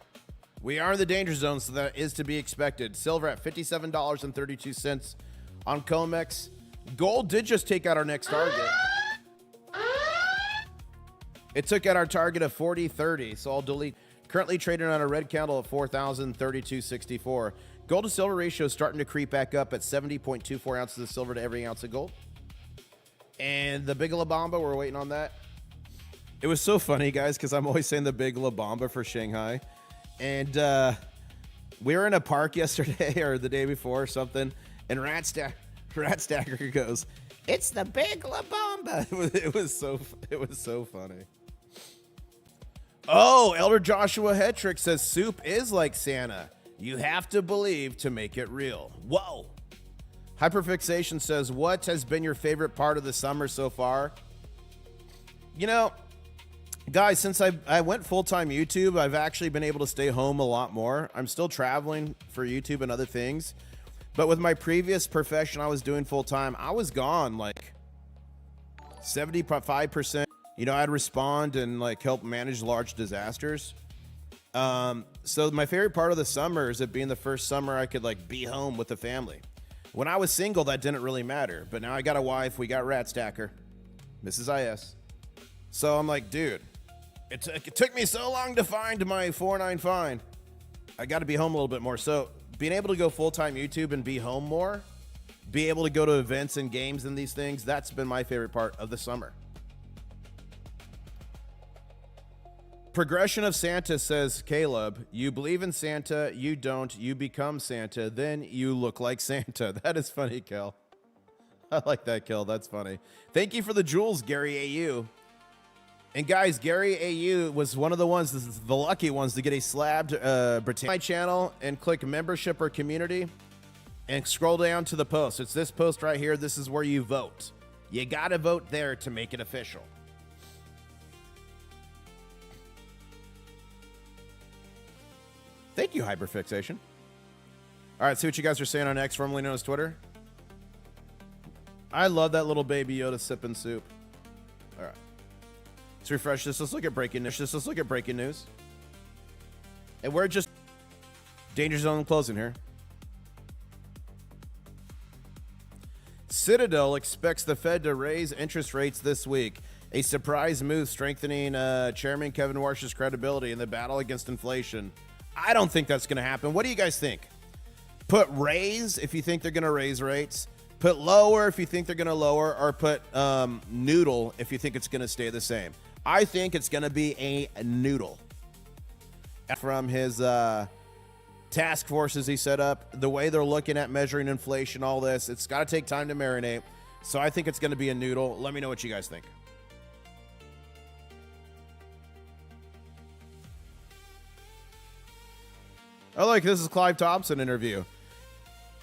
Speaker 1: We are in the danger zone, so that is to be expected. Silver at $57.32 on COMEX. Gold did just take out our next target. It took out our target of 40.30, so I'll delete. Currently trading on a red candle at 4,032.64. Gold to silver ratio is starting to creep back up at 70.24 ounces of silver to every ounce of gold. And the Big La Bamba, we're waiting on that. It was so funny, guys, because I'm always saying the Big La Bamba for Shanghai. And we were in a park yesterday or the day before or something, and Rat Stacker goes, "It's the Big La Bamba." It was so funny. Oh, Elder Joshua Hetrick says soup is like Santa. You have to believe to make it real. Whoa. Hyperfixation says, what has been your favorite part of the summer so far? You know, guys, since I went full-time YouTube, I've actually been able to stay home a lot more. I'm still traveling for YouTube and other things. But with my previous profession I was doing full-time, I was gone like 75%. You know, I'd respond and like help manage large disasters. So my favorite part of the summer is it being the first summer I could like be home with the family. When I was single, that didn't really matter. But now I got a wife. We got Rat Stacker, Mrs. IS. So I'm like, dude, it took me so long to find my 4.9 fine. I got to be home a little bit more. So being able to go full-time YouTube and be home more, be able to go to events and games and these things, that's been my favorite part of the summer. Progression of Santa says, Caleb, you believe in Santa, you don't, you become Santa, then you look like Santa. That is funny, Kel. I like that, Kel. That's funny. Thank you for the jewels, Gary AU. And guys, Gary AU was one of the ones, this is the lucky ones, to get a slabbed Britannia. My channel and click membership or community and scroll down to the post. It's this post right here. This is where you vote. You got to vote there to make it official. Thank you, Hyperfixation. All right, see what you guys are saying on X, formerly known as Twitter. I love that little baby Yoda sipping soup. All right. Let's refresh this. Let's look at breaking news. And we're just danger zone closing here. Citadel expects the Fed to raise interest rates this week. A surprise move strengthening Chairman Kevin Warsh's credibility in the battle against inflation. I don't think that's going to happen. What do you guys think? Put raise if you think they're going to raise rates. Put lower if you think they're going to lower. Or put noodle if you think it's going to stay the same. I think it's going to be a noodle. From his task forces he set up, the way they're looking at measuring inflation, all this, it's got to take time to marinate. So I think it's going to be a noodle. Let me know what you guys think.
Speaker 5: Oh, look, this is Clive Thompson interview.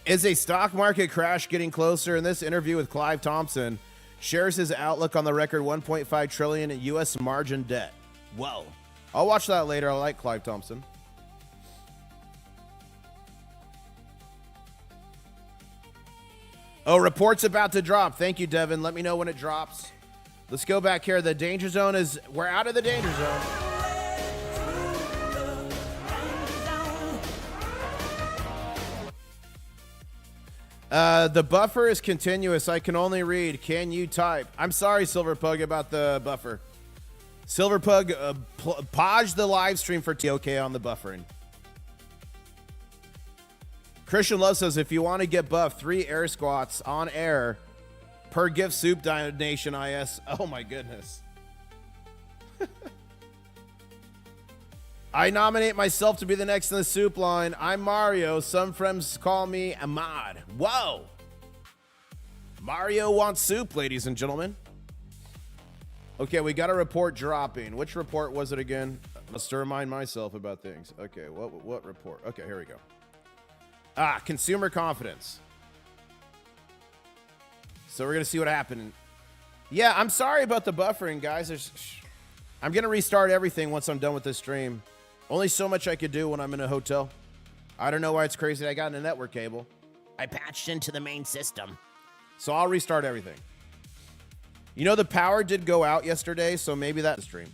Speaker 5: Is a stock market crash getting closer? In this interview with Clive Thompson, shares his outlook on the record 1.5 trillion in U.S. margin debt. Whoa. I'll watch that later. I like Clive Thompson. Oh, report's about to drop. Thank you, Devin. Let me know when it drops. Let's go back here. The danger zone is... We're out of the danger zone. The buffer is continuous. I can only read. Can you type? I'm sorry, Silverpug, about the buffer. Silverpug, pause the live stream for TOK on the buffering. Christian Love says, if you want to get buffed, 3 air squats on air per gift soup donation IS. Oh, my goodness. I nominate myself to be the next in the soup line. I'm Mario. Some friends call me Ahmad. Whoa. Mario wants soup, ladies and gentlemen. Okay, we got a report dropping. Which report was it again? Must remind myself about things. Okay, what report? Okay, here we go. Consumer confidence. So we're going to see what happened. Yeah, I'm sorry about the buffering, guys. I'm going to restart everything once I'm done with this stream. Only so much I could do when I'm in a hotel. I don't know why it's crazy. I got a network cable. I patched into the main system. So I'll restart everything. You know, the power did go out yesterday, so maybe that's the stream.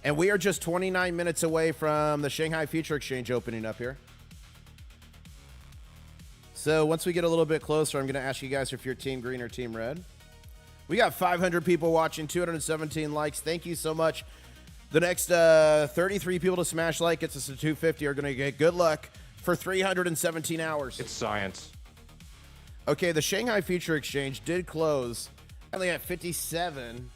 Speaker 5: And we are just 29 minutes away from the Shanghai Future Exchange opening up here. So once we get a little bit closer, I'm going to ask you guys if you're team green or team red. We got 500 people watching, 217 likes. Thank you so much. The next 33 people to smash like gets us to 250 are going to get good luck for 317 hours.
Speaker 8: It's science.
Speaker 5: Okay, the Shanghai Future Exchange did close only at 57.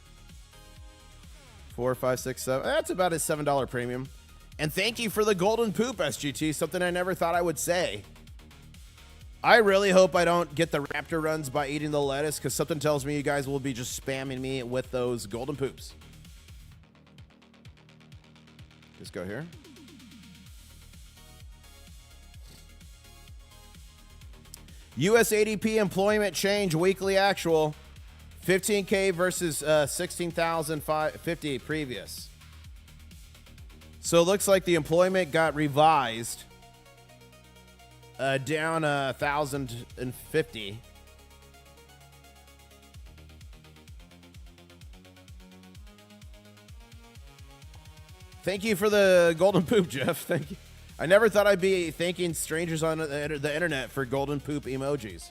Speaker 5: 4, 5, 6, 7. That's about a $7 premium. And thank you for the golden poop, SGT, something I never thought I would say. I really hope I don't get the raptor runs by eating the lettuce, because something tells me you guys will be just spamming me with those golden poops. Just go here. US ADP employment change weekly actual. 15K versus 16,050 previous. So it looks like the employment got revised. Down 1,050. Thank you for the golden poop, Jeff. Thank you. I never thought I'd be thanking strangers on the internet for golden poop emojis.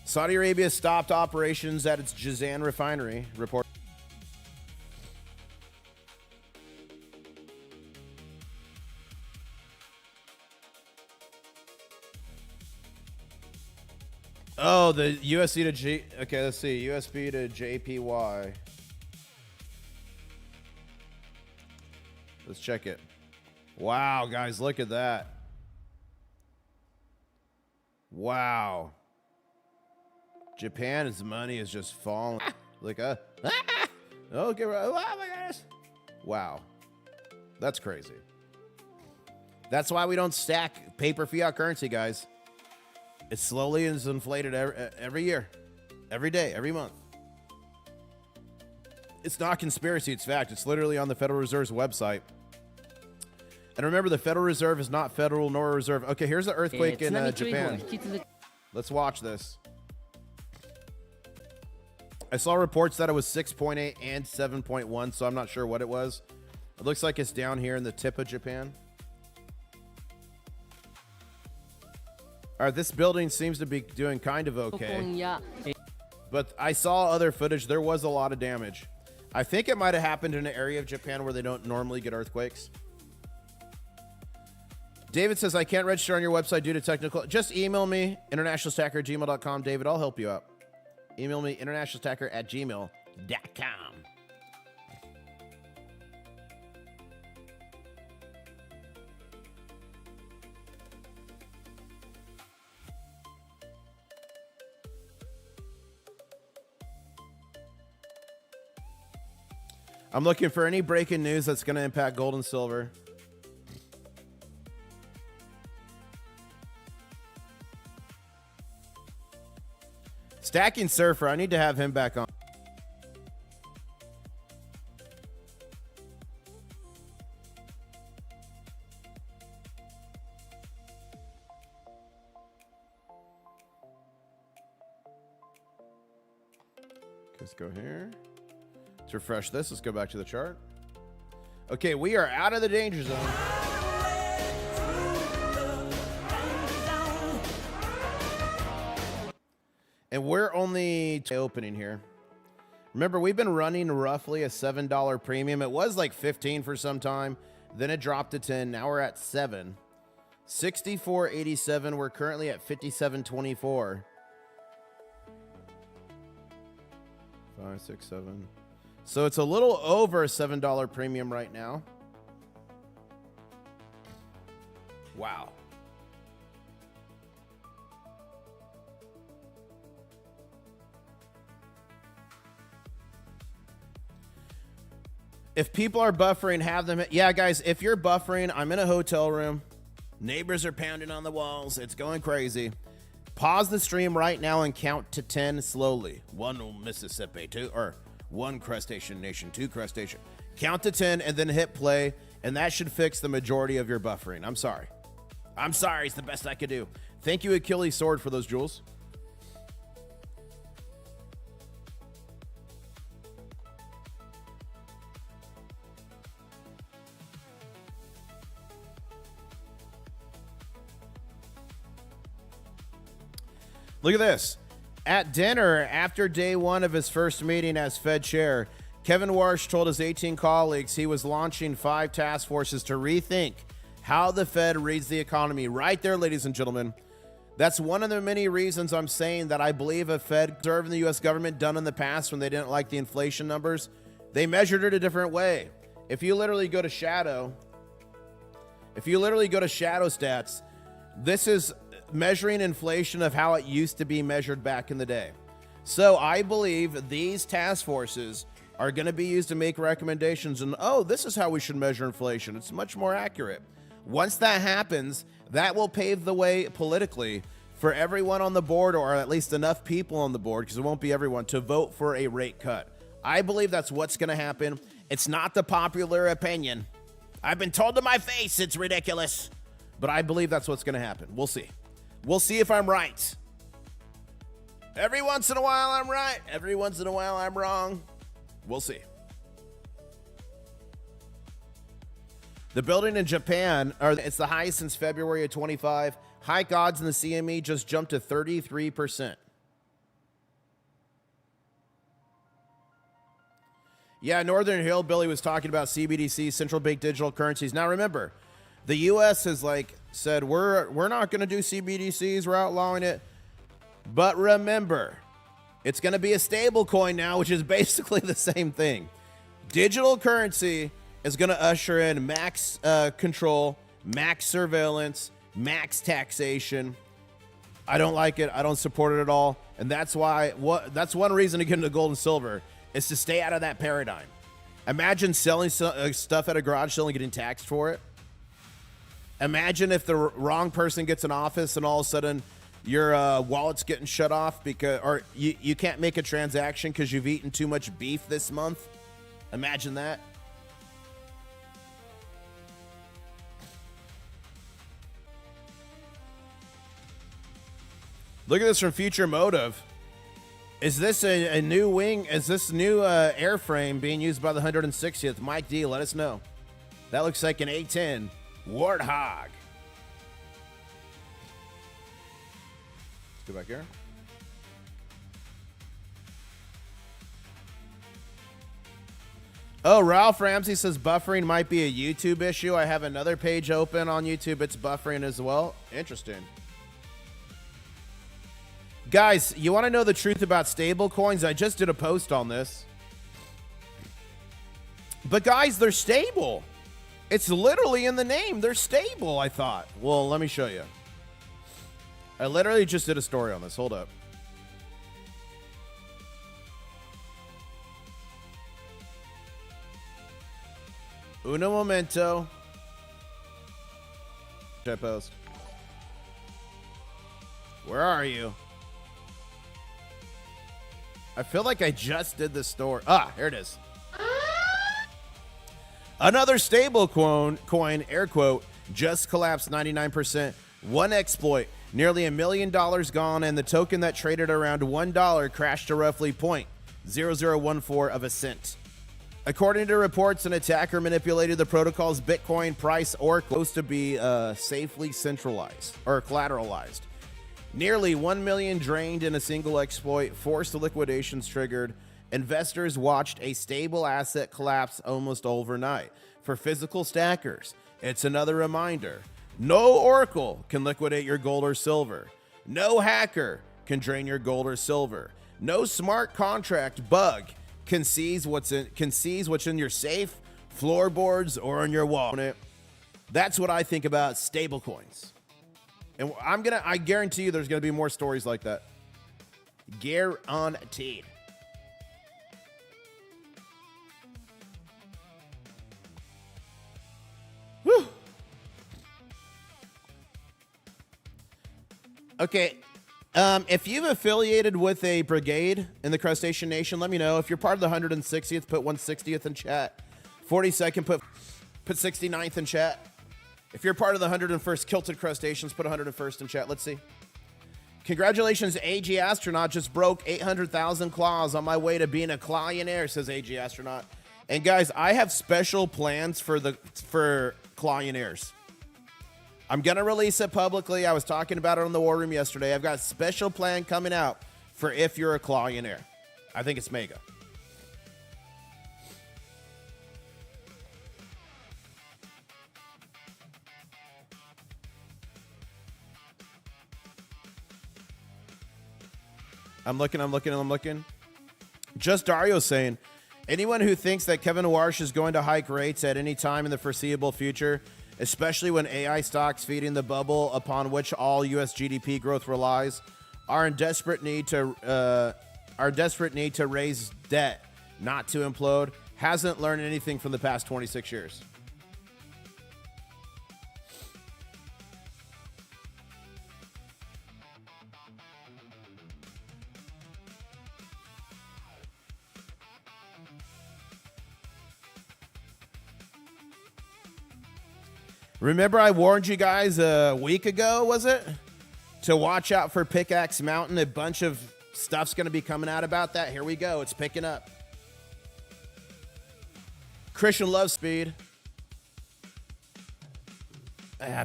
Speaker 5: Saudi Arabia stopped operations at its Jazan refinery. Report. Oh, the USD to G. Okay, let's see. USD to JPY. Let's check it. Wow, guys, look at that. Wow. Japan's money is just falling. Like okay, oh my goodness. Wow. That's crazy. That's why we don't stack paper fiat currency, guys. It slowly is inflated every year, every day, every month. It's not conspiracy, it's fact. It's literally on the Federal Reserve's website. And remember, the Federal Reserve is not federal nor reserve. Okay, here's the earthquake in Japan. Let's watch this. I saw reports that it was 6.8 and 7.1, so I'm not sure what it was. It looks like it's down here in the tip of Japan. All right, this building seems to be doing kind of okay. But I saw other footage. There was a lot of damage. I think it might have happened in an area of Japan where they don't normally get earthquakes. David says, I can't register on your website due to technical... Just email me, internationalstacker@gmail.com. David, I'll help you out. Email me, internationalstacker@gmail.com. I'm looking for any breaking news that's going to impact gold and silver. Stacking Surfer, I need to have him back on. Let's go here. Let's refresh this. Let's go back to the chart. Okay, we are out of the danger zone. And we're only opening here. Remember, we've been running roughly a $7 premium. It was like 15 for some time. Then it dropped to 10. Now we're at 7. 64.87. We're currently at 57.24. 5, 6, 7. So it's a little over a $7 premium right now. Wow. If people are buffering, have them. Yeah, guys, if you're buffering, I'm in a hotel room. Neighbors are pounding on the walls. It's going crazy. Pause the stream right now and count to 10 slowly. 1 Mississippi, 2, or 1 crustacean nation, 2 crustacean. Count to 10 and then hit play, and that should fix the majority of your buffering. I'm sorry. I'm sorry. It's the best I could do. Thank you, Achilles Sword, for those jewels. Look at this. At dinner, after day 1 of his first meeting as Fed chair, Kevin Warsh told his 18 colleagues he was launching 5 task forces to rethink how the Fed reads the economy. Right there, ladies and gentlemen. That's one of the many reasons I'm saying that I believe a Fed reserve in the U.S. government done in the past when they didn't like the inflation numbers, they measured it a different way. If you literally go to shadow stats, this is measuring inflation of how it used to be measured back in the day. So I believe these task forces are going to be used to make recommendations and, oh, this is how we should measure inflation. It's much more accurate. Once that happens, that will pave the way politically for everyone on the board, or at least enough people on the board, because it won't be everyone, to vote for a rate cut. I believe that's what's going to happen. It's not the popular opinion. I've been told to my face it's ridiculous, but I believe that's what's going to happen. We'll see. We'll see if I'm right. Every once in a while, I'm right. Every once in a while, I'm wrong. We'll see. The building in Japan, it's the highest since February of 25. Hike odds in the CME just jumped to 33%. Yeah, Northern Hillbilly was talking about CBDC, central bank digital currencies. Now remember, the U.S. has said we're not going to do CBDCs, we're outlawing it. But remember, it's going to be a stable coin now, which is basically the same thing. Digital currency is going to usher in max control, max surveillance, max taxation. I don't like it. I don't support it at all. And that's why that's one reason to get into gold and silver is to stay out of that paradigm. Imagine selling stuff at a garage sale and getting taxed for it. Imagine if the wrong person gets in office and all of a sudden your wallet's getting shut off or you can't make a transaction because you've eaten too much beef this month. Imagine that. Look at this from Future Motive. Is this a new wing? Is this new airframe being used by the 160th? Mike D, let us know. That looks like an A-10 Warthog. Let's go back here. Oh, Ralph Ramsey says buffering might be a YouTube issue. I have another page open on YouTube. It's buffering as well. Interesting. Guys, you want to know the truth about stable coins? I just did a post on this. But guys, they're stable. It's literally in the name. They're stable, I thought. Well, let me show you. I literally just did a story on this. Hold up. Uno momento. Chat post. Where are you? I feel like I just did the story. Ah, here it is. Another stable coin, air quote, just collapsed 99%. One exploit, nearly $1 million gone, and the token that traded around $1 crashed to roughly 0.0014 of a cent. According to reports, an attacker manipulated the protocol's Bitcoin price or close to be safely centralized or collateralized. Nearly 1 million drained in a single exploit, forced liquidations triggered. Investors watched a stable asset collapse almost overnight. For physical stackers, it's another reminder. No oracle can liquidate your gold or silver. No hacker can drain your gold or silver. No smart contract bug can seize what's in your safe, floorboards, or on your wallet. That's what I think about stablecoins. And I guarantee you there's gonna be more stories like that. Guaranteed. Whew. Okay. If you've affiliated with a brigade in the Crustacean Nation, let me know. If you're part of the 160th, put 160th in chat. 42nd, put 69th in chat. If you're part of the 101st Kilted Crustaceans, put 101st in chat. Let's see. Congratulations, AG Astronaut. Just broke 800,000 claws on my way to being a clawionaire, says AG Astronaut. And guys, I have special plans for clawionaires. I'm going to release it publicly. I was talking about it on the War Room yesterday. I've got a special plan coming out for if you're a clawionaire. I think it's mega. I'm looking. Just Dario saying, anyone who thinks that Kevin Warsh is going to hike rates at any time in the foreseeable future, especially when AI stocks feeding the bubble upon which all U.S. GDP growth relies, are in desperate need to raise debt, not to implode, hasn't learned anything from the past 26 years. Remember I warned you guys a week ago, was it? To watch out for Pickaxe Mountain. A bunch of stuff's going to be coming out about that. Here we go. It's picking up. Christian loves speed.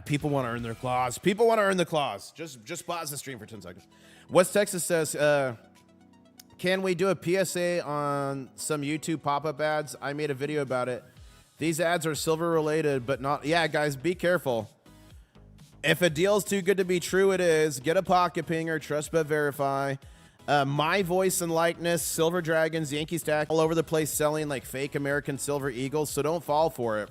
Speaker 5: People want to earn their claws. People want to earn the claws. Just pause the stream for 10 seconds. West Texas says, can we do a PSA on some YouTube pop-up ads? I made a video about it. These ads are silver related, but not. Yeah, guys, be careful. If a deal's too good to be true, it is. Get a pocket pinger, trust but verify. My voice and likeness, Silver Dragons, Yankee Stack, all over the place selling like fake American Silver Eagles, so don't fall for it.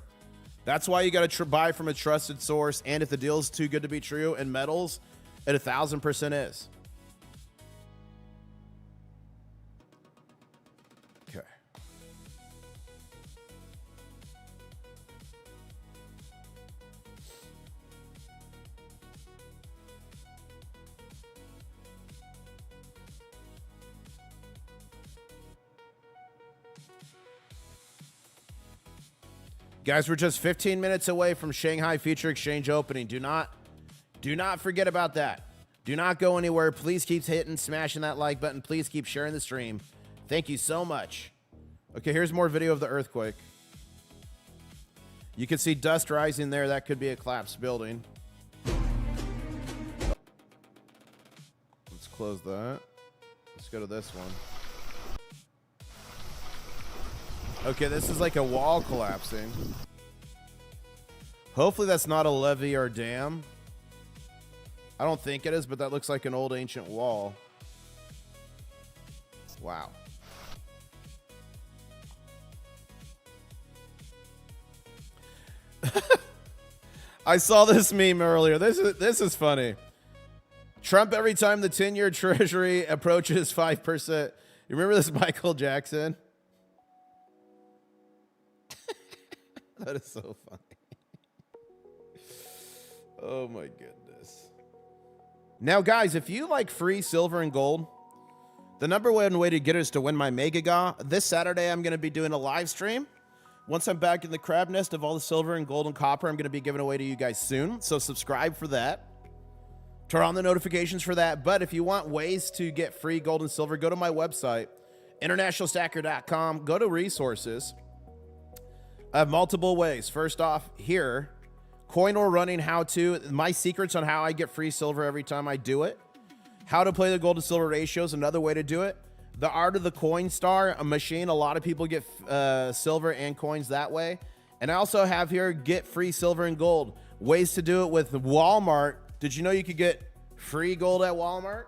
Speaker 5: That's why you got to buy from a trusted source, and if the deal's too good to be true, and metals, it 1,000% is. Okay. Guys, we're just 15 minutes away from Shanghai Future Exchange opening. Do not forget about that. Do not go anywhere. Please keep smashing that like button. Please keep sharing the stream. Thank you so much. Okay, here's more video of the earthquake. You can see dust rising there. That could be a collapsed building. Let's close that. Let's go to this one. Okay, this is like a wall collapsing. Hopefully that's not a levee or dam. I don't think it is, but that looks like an old ancient wall. Wow. I saw this meme earlier. This is funny. Trump every time the 10-year treasury approaches 5%. You remember this, Michael Jackson? That is so funny. Oh my goodness. Now, guys, if you like free silver and gold, the number one way to get it is to win my Mega Ga. This Saturday, I'm going to be doing a live stream. Once I'm back in the crab nest of all the silver and gold and copper, I'm going to be giving away to you guys soon. So subscribe for that. Turn on the notifications for that. But if you want ways to get free gold and silver, go to my website, internationalstacker.com. Go to resources. I have multiple ways. First off, here, coin or running how to. My secrets on how I get free silver every time I do it. How to play the gold to silver ratio is another way to do it. The art of the coin star, a machine. A lot of people get silver and coins that way. And I also have here, get free silver and gold. Ways to do it with Walmart. Did you know you could get free gold at Walmart?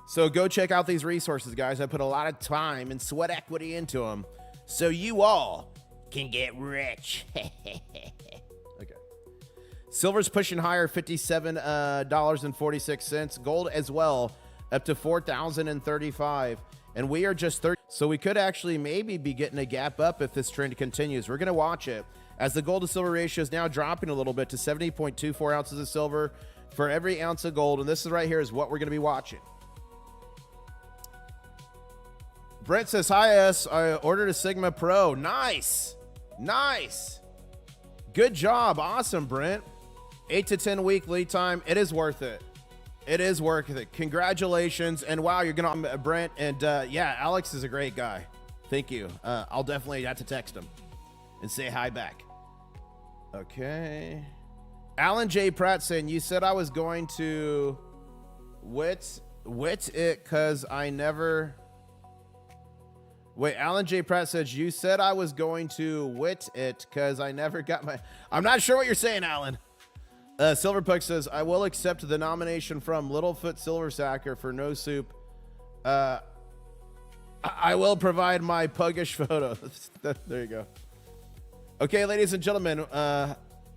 Speaker 5: So go check out these resources, guys. I put a lot of time and sweat equity into them. So you all can get rich. Okay. Silver's pushing higher, $57.46. Gold as well, up to $4,035. And we are just 30. So we could actually maybe be getting a gap up if this trend continues. We're going to watch it as the gold to silver ratio is now dropping a little bit to 70.24 ounces of silver for every ounce of gold. And this is right here is what we're going to be watching. Brent says, hi, S. I ordered a Sigma Pro. Nice. Nice. Good job. Awesome, Brent. 8 to 10 week lead time. It is worth it. It is worth it. Congratulations. And wow, you're going to, Brent. And yeah, Alex is a great guy. Thank you. I'll definitely have to text him and say hi back. Okay. Alan J. Pratt saying, you said I was going to wit it because I never... Wait, Alan J. Pratt says, you said I was going to wit it because I never got my... I'm not sure what you're saying, Alan. Silverpuck says, I will accept the nomination from Littlefoot Silversacker for No Soup. I will provide my puggish photo. There you go. Okay, ladies and gentlemen,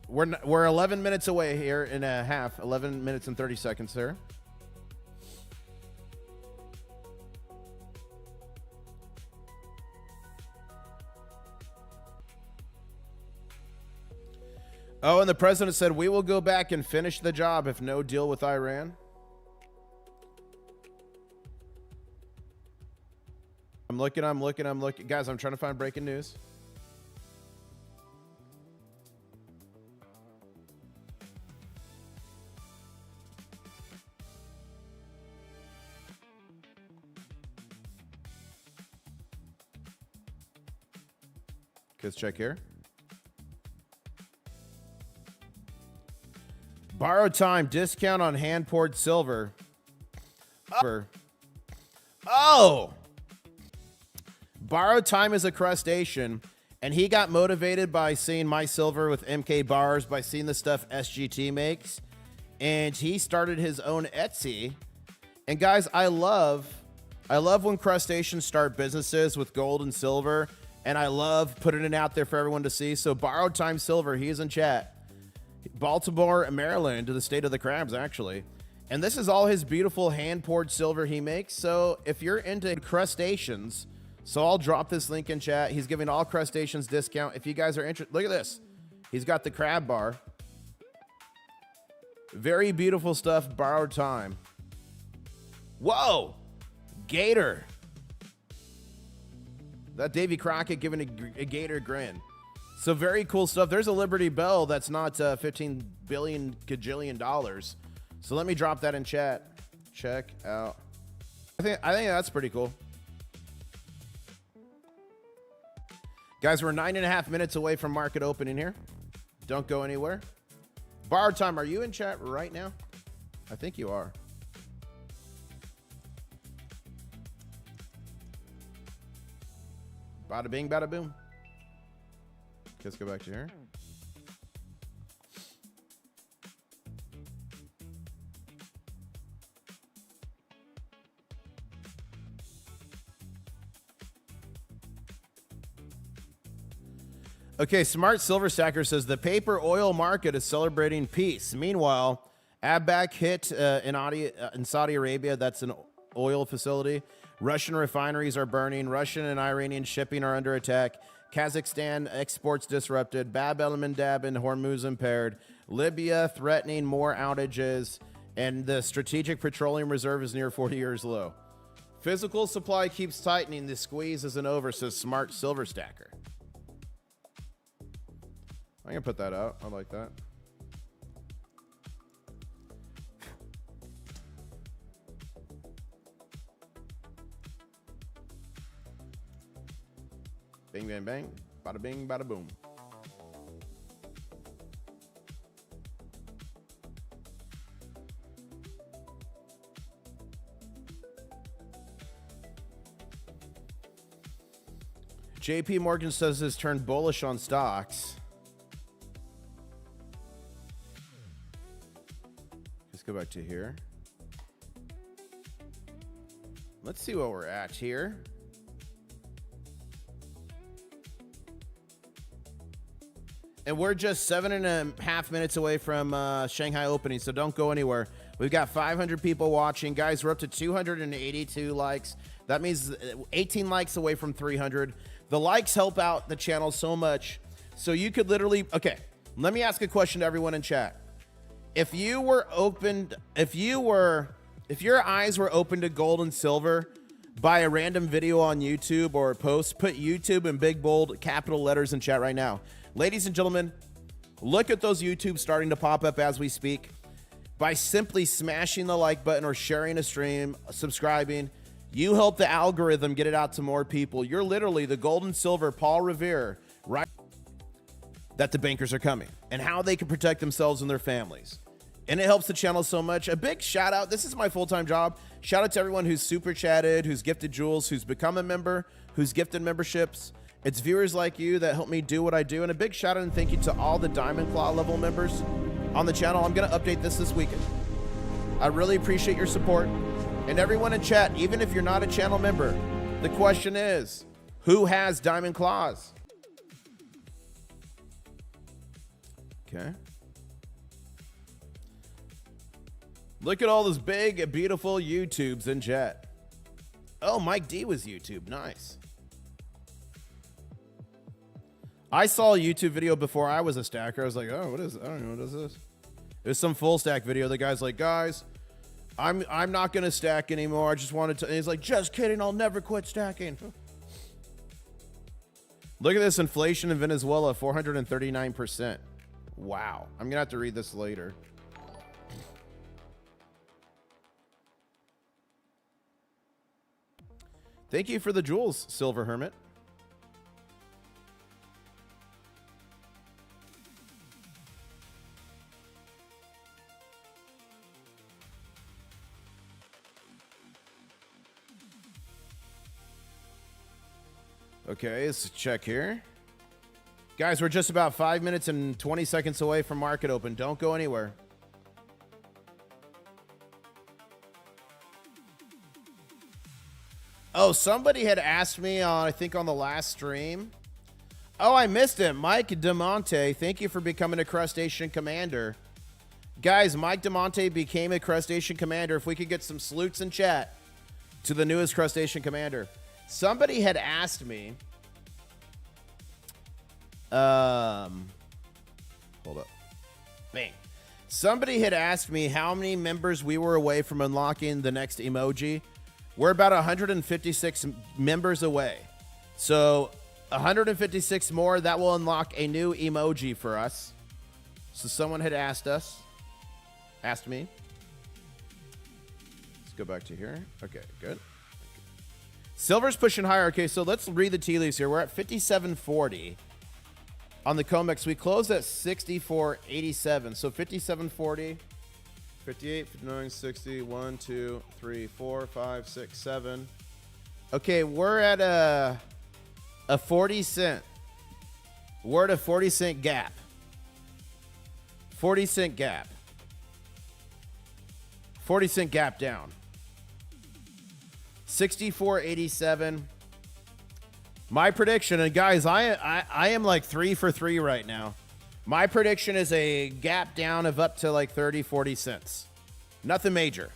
Speaker 5: we're 11 minutes away here in a half. 11 minutes and 30 seconds there. Oh, and the president said, we will go back and finish the job if no deal with Iran. I'm looking. Guys, I'm trying to find breaking news. Let's check here. Borrow time discount on hand poured silver. Oh! Borrow time is a crustacean, and he got motivated by seeing my silver with MK bars, by seeing the stuff SGT makes, and he started his own Etsy. And guys, I love when crustaceans start businesses with gold and silver, and I love putting it out there for everyone to see. So Borrow time silver, he is in chat. Baltimore, Maryland, to the state of the crabs, actually. And this is all his beautiful hand-poured silver he makes. So if you're into crustaceans, so I'll drop this link in chat. He's giving all crustaceans discount. If you guys are interested, look at this. He's got the crab bar. Very beautiful stuff, borrowed time. Whoa! Gator. That Davy Crockett giving a gator grin. So very cool stuff. There's a Liberty Bell that's not $15 billion gajillion dollars. So let me drop that in chat. Check out. I think that's pretty cool. Guys, we're 9.5 minutes away from market opening here. Don't go anywhere. Bar time, are you in chat right now? I think you are. Bada bing, bada boom. Let's go back to here. Okay, Smart Silver Stacker says the paper oil market is celebrating peace. Meanwhile, Abac hit in Saudi Arabia. That's an oil facility. Russian refineries are burning. Russian and Iranian shipping are under attack. Kazakhstan exports disrupted. Bab el Mandab and Hormuz impaired. Libya threatening more outages. And the strategic petroleum reserve is near 40 years low. Physical supply keeps tightening. The squeeze isn't over, says Smart Silver Stacker. I'm going to put that out. I like that. Bing, bang, bang. Bada bing, bada boom. JP Morgan says has turned bullish on stocks. Let's go back to here. Let's see what we're at here. And we're just 7.5 minutes away from Shanghai opening, so don't go anywhere. We've got 500 people watching. Guys, we're up to 282 likes. That means 18 likes away from 300. The likes help out the channel so much. So you could literally... Okay, let me ask a question to everyone in chat. If your eyes were open to gold and silver by a random video on YouTube or a post, put YouTube in big, bold, capital letters in chat right now. Ladies and gentlemen, look at those YouTubes starting to pop up as we speak. By simply smashing the like button or sharing a stream, subscribing, you help the algorithm get it out to more people. You're literally the gold and silver Paul Revere, right? That the bankers are coming and how they can protect themselves and their families. And it helps the channel so much. A big shout out. This is my full-time job. Shout out to everyone who's super chatted, who's gifted jewels, who's become a member, who's gifted memberships. It's viewers like you that help me do what I do. And a big shout out and thank you to all the Diamond Claw level members on the channel. I'm going to update this weekend. I really appreciate your support. And everyone in chat, even if you're not a channel member, the question is, who has Diamond Claws? Okay. Look at all those big, beautiful YouTubes in chat. Oh, Mike D was YouTube. Nice. I saw a YouTube video before I was a stacker. I was like, oh, what is it? I don't know. What is this? It was some full stack video. The guy's like, guys, I'm not going to stack anymore. I just wanted to. And he's like, just kidding. I'll never quit stacking. Look at this inflation in Venezuela, 439%. Wow. I'm going to have to read this later. Thank you for the jewels, Silver Hermit. Okay, let's check here. Guys, we're just about 5 minutes and 20 seconds away from market open. Don't go anywhere. Oh, somebody had asked me, I think on the last stream. Oh, I missed it. Mike DeMonte, thank you for becoming a crustacean commander. Guys, Mike DeMonte became a crustacean commander. If we could get some salutes in chat to the newest crustacean commander. Somebody had asked me. Hold up. Bang. Somebody had asked me how many members we were away from unlocking the next emoji. We're about 156 members away. So 156 more, that will unlock a new emoji for us. So someone had asked me. Let's go back to here. Okay, good. Silver's pushing higher. Okay, so let's read the tea leaves here. We're at 57.40 on the COMEX. We closed at 64.87. So 57.40, 58, 59, 60, 1, 2, 3, 4, 5, 6, 7. Okay, we're at a 40 cent. We're at a 40 cent gap. 40 cent gap. 40 cent gap down. 64.87. My prediction, and guys, I am like 3 for 3 right now. My prediction is a gap down of up to like 30, 40 cents. Nothing major.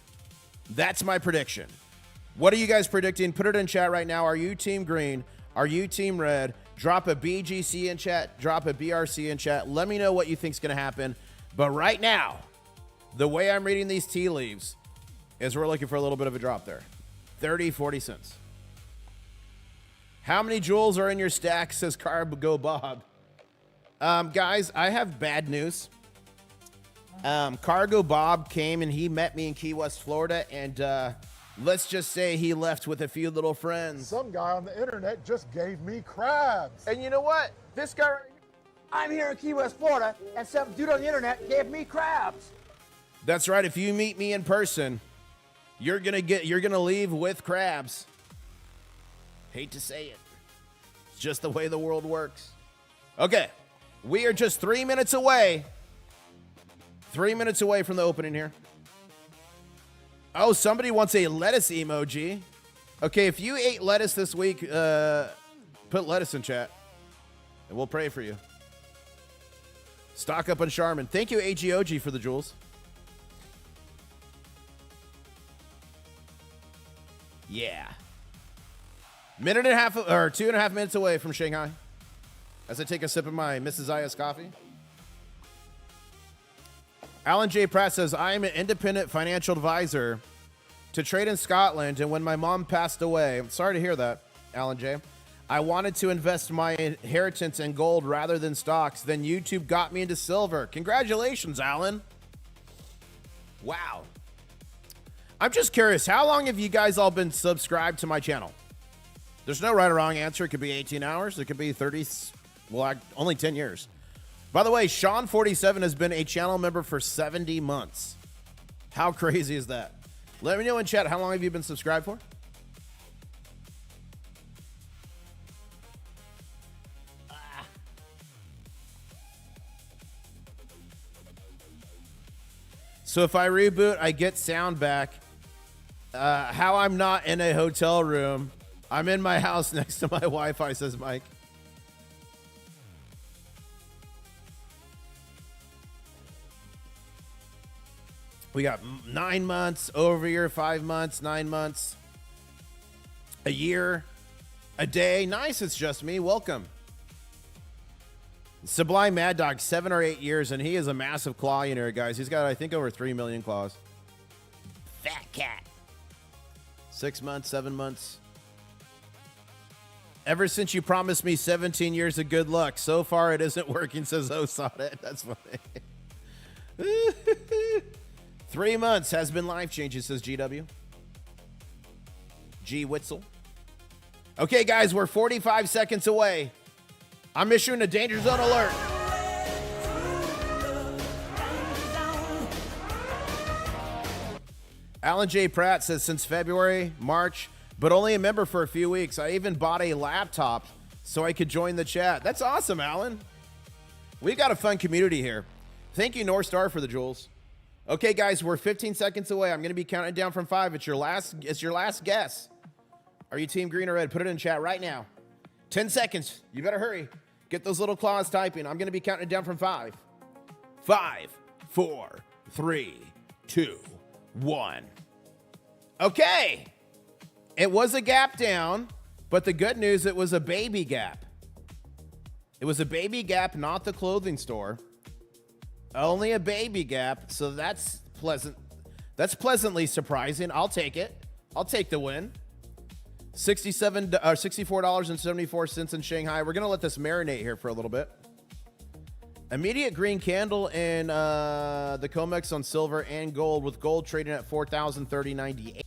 Speaker 5: That's my prediction. What are you guys predicting? Put it in chat right now. Are you team green? Are you Team Red? Drop a BGC in chat. Drop a BRC in chat. Let me know what you think's going to happen. But right now, the way I'm reading these tea leaves is we're looking for a little bit of a drop there. 30, 40 cents. How many jewels are in your stack, says Cargo Bob. Guys, I have bad news. Cargo Bob came and he met me in Key West, Florida, and let's just say he left with a few little friends.
Speaker 6: Some guy on the internet just gave me crabs.
Speaker 5: And you know what? This guy right here,
Speaker 7: I'm here in Key West, Florida, and some dude on the internet gave me crabs.
Speaker 5: that's right. If you meet me in person, you're gonna leave with crabs. Hate to say it. It's just the way the world works. Okay. We are just 3 minutes away. 3 minutes away from the opening here. Oh, somebody wants a lettuce emoji. Okay, if you ate lettuce this week, put lettuce in chat, and we'll pray for you. Stock up on Charmin. Thank you, AGOG, for the jewels. Yeah. Minute and a half, or 2.5 minutes away from Shanghai. As I take a sip of my Mrs. Aya's coffee. Alan J. Pratt says, I am an independent financial advisor to trade in Scotland, and when my mom passed away, I'm sorry to hear that, Alan J., I wanted to invest my inheritance in gold rather than stocks. Then YouTube got me into silver. Congratulations, Alan. Wow. I'm just curious, how long have you guys all been subscribed to my channel? There's no right or wrong answer. It could be 18 hours. It could be 30, well, only 10 years. By the way, Sean47 has been a channel member for 70 months. How crazy is that? Let me know in chat, how long have you been subscribed for? So if I reboot, I get sound back. How I'm not in a hotel room. I'm in my house next to my Wi-Fi, says Mike. We got 9 months, over a year, 5 months, 9 months, a year, a day. Nice, it's just me. Welcome. Sublime Mad Dog, 7 or 8 years, and he is a massive clawionaire, guys. He's got, I think, over 3 million claws. Fat cat. 6 months, 7 months. Ever since you promised me 17 years of good luck, so far it isn't working, says Osada. That's funny. 3 months has been life-changing, says GW. G. Witzel. Okay, guys, we're 45 seconds away. I'm issuing a danger zone alert. Alan J. Pratt says, since February, March, but only a member for a few weeks. I even bought a laptop so I could join the chat. That's awesome, Alan. We've got a fun community here. Thank you, North Star, for the jewels. Okay, guys, we're 15 seconds away. I'm going to be counting down from 5. It's your last guess. Are you team green or red? Put it in chat right now. 10 seconds. You better hurry. Get those little claws typing. I'm going to be counting down from 5. 5, 4, 3, 2, 1. Okay. It was a gap down, but the good news, it was a baby gap. It was a baby gap, not the clothing store. Only a baby gap, so that's pleasant. That's pleasantly surprising. I'll take it. I'll take the win. $64.74 in Shanghai. We're going to let this marinate here for a little bit. Immediate green candle in the COMEX on silver and gold, with gold trading at $4,030.98.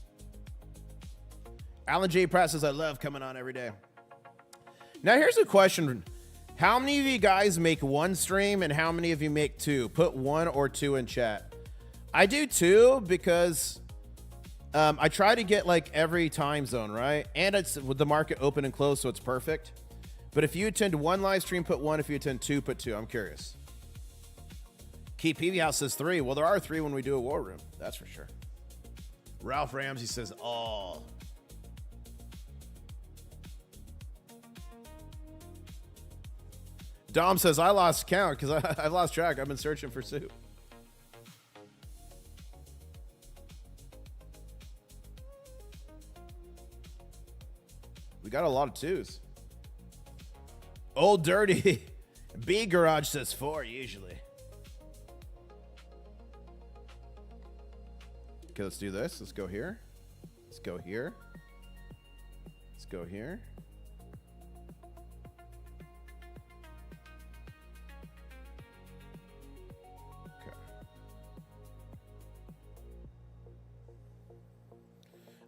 Speaker 5: Alan J. Pratt says, I love coming on every day. Now, here's a question. How many of you guys make one stream and how many of you make two? Put 1 or 2 in chat. I do 2 because I try to get like every time zone, right? And it's with the market open and closed, so it's perfect. But if you attend 1 live stream, put 1. If you attend 2, put 2. I'm curious. Keith Peavy House says 3. Well, there are 3 when we do a war room. That's for sure. Ralph Ramsey says all. Dom says, I lost count because I've lost track. I've been searching for soup. We got a lot of 2s.
Speaker 1: Old Dirty. B Garage says 4 usually. Okay, let's do this. Let's go here. Let's go here. Let's go here.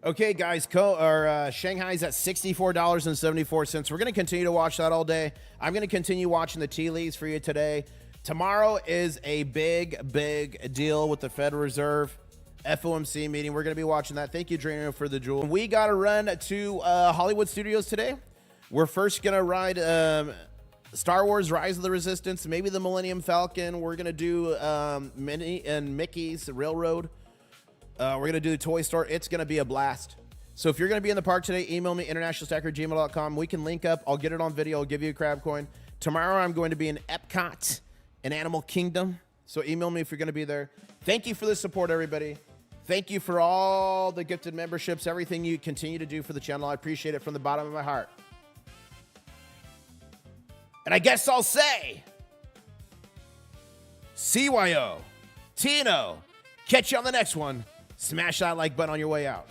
Speaker 1: Okay, guys, Shanghai's at $64.74. We're going to continue to watch that all day. I'm going to continue watching the tea leaves for you today. Tomorrow is a big, big deal with the Federal Reserve FOMC meeting. We're going to be watching that. Thank you, Drano, for the jewel. We got to run to Hollywood Studios today. We're first going to ride Star Wars Rise of the Resistance, maybe the Millennium Falcon. We're going to do Minnie and Mickey's Railroad. We're going to do the Toy Store. It's going to be a blast. So if you're going to be in the park today, email me, internationalstacker@gmail.com. We can link up. I'll get it on video. I'll give you a crab coin. Tomorrow, I'm going to be in Epcot in Animal Kingdom. So email me if you're going to be there. Thank you for the support, everybody. Thank you for all the gifted memberships, everything you continue to do for the channel. I appreciate it from the bottom of my heart. And I guess I'll say, CYO, Tino, catch you on the next one. Smash that like button on your way out.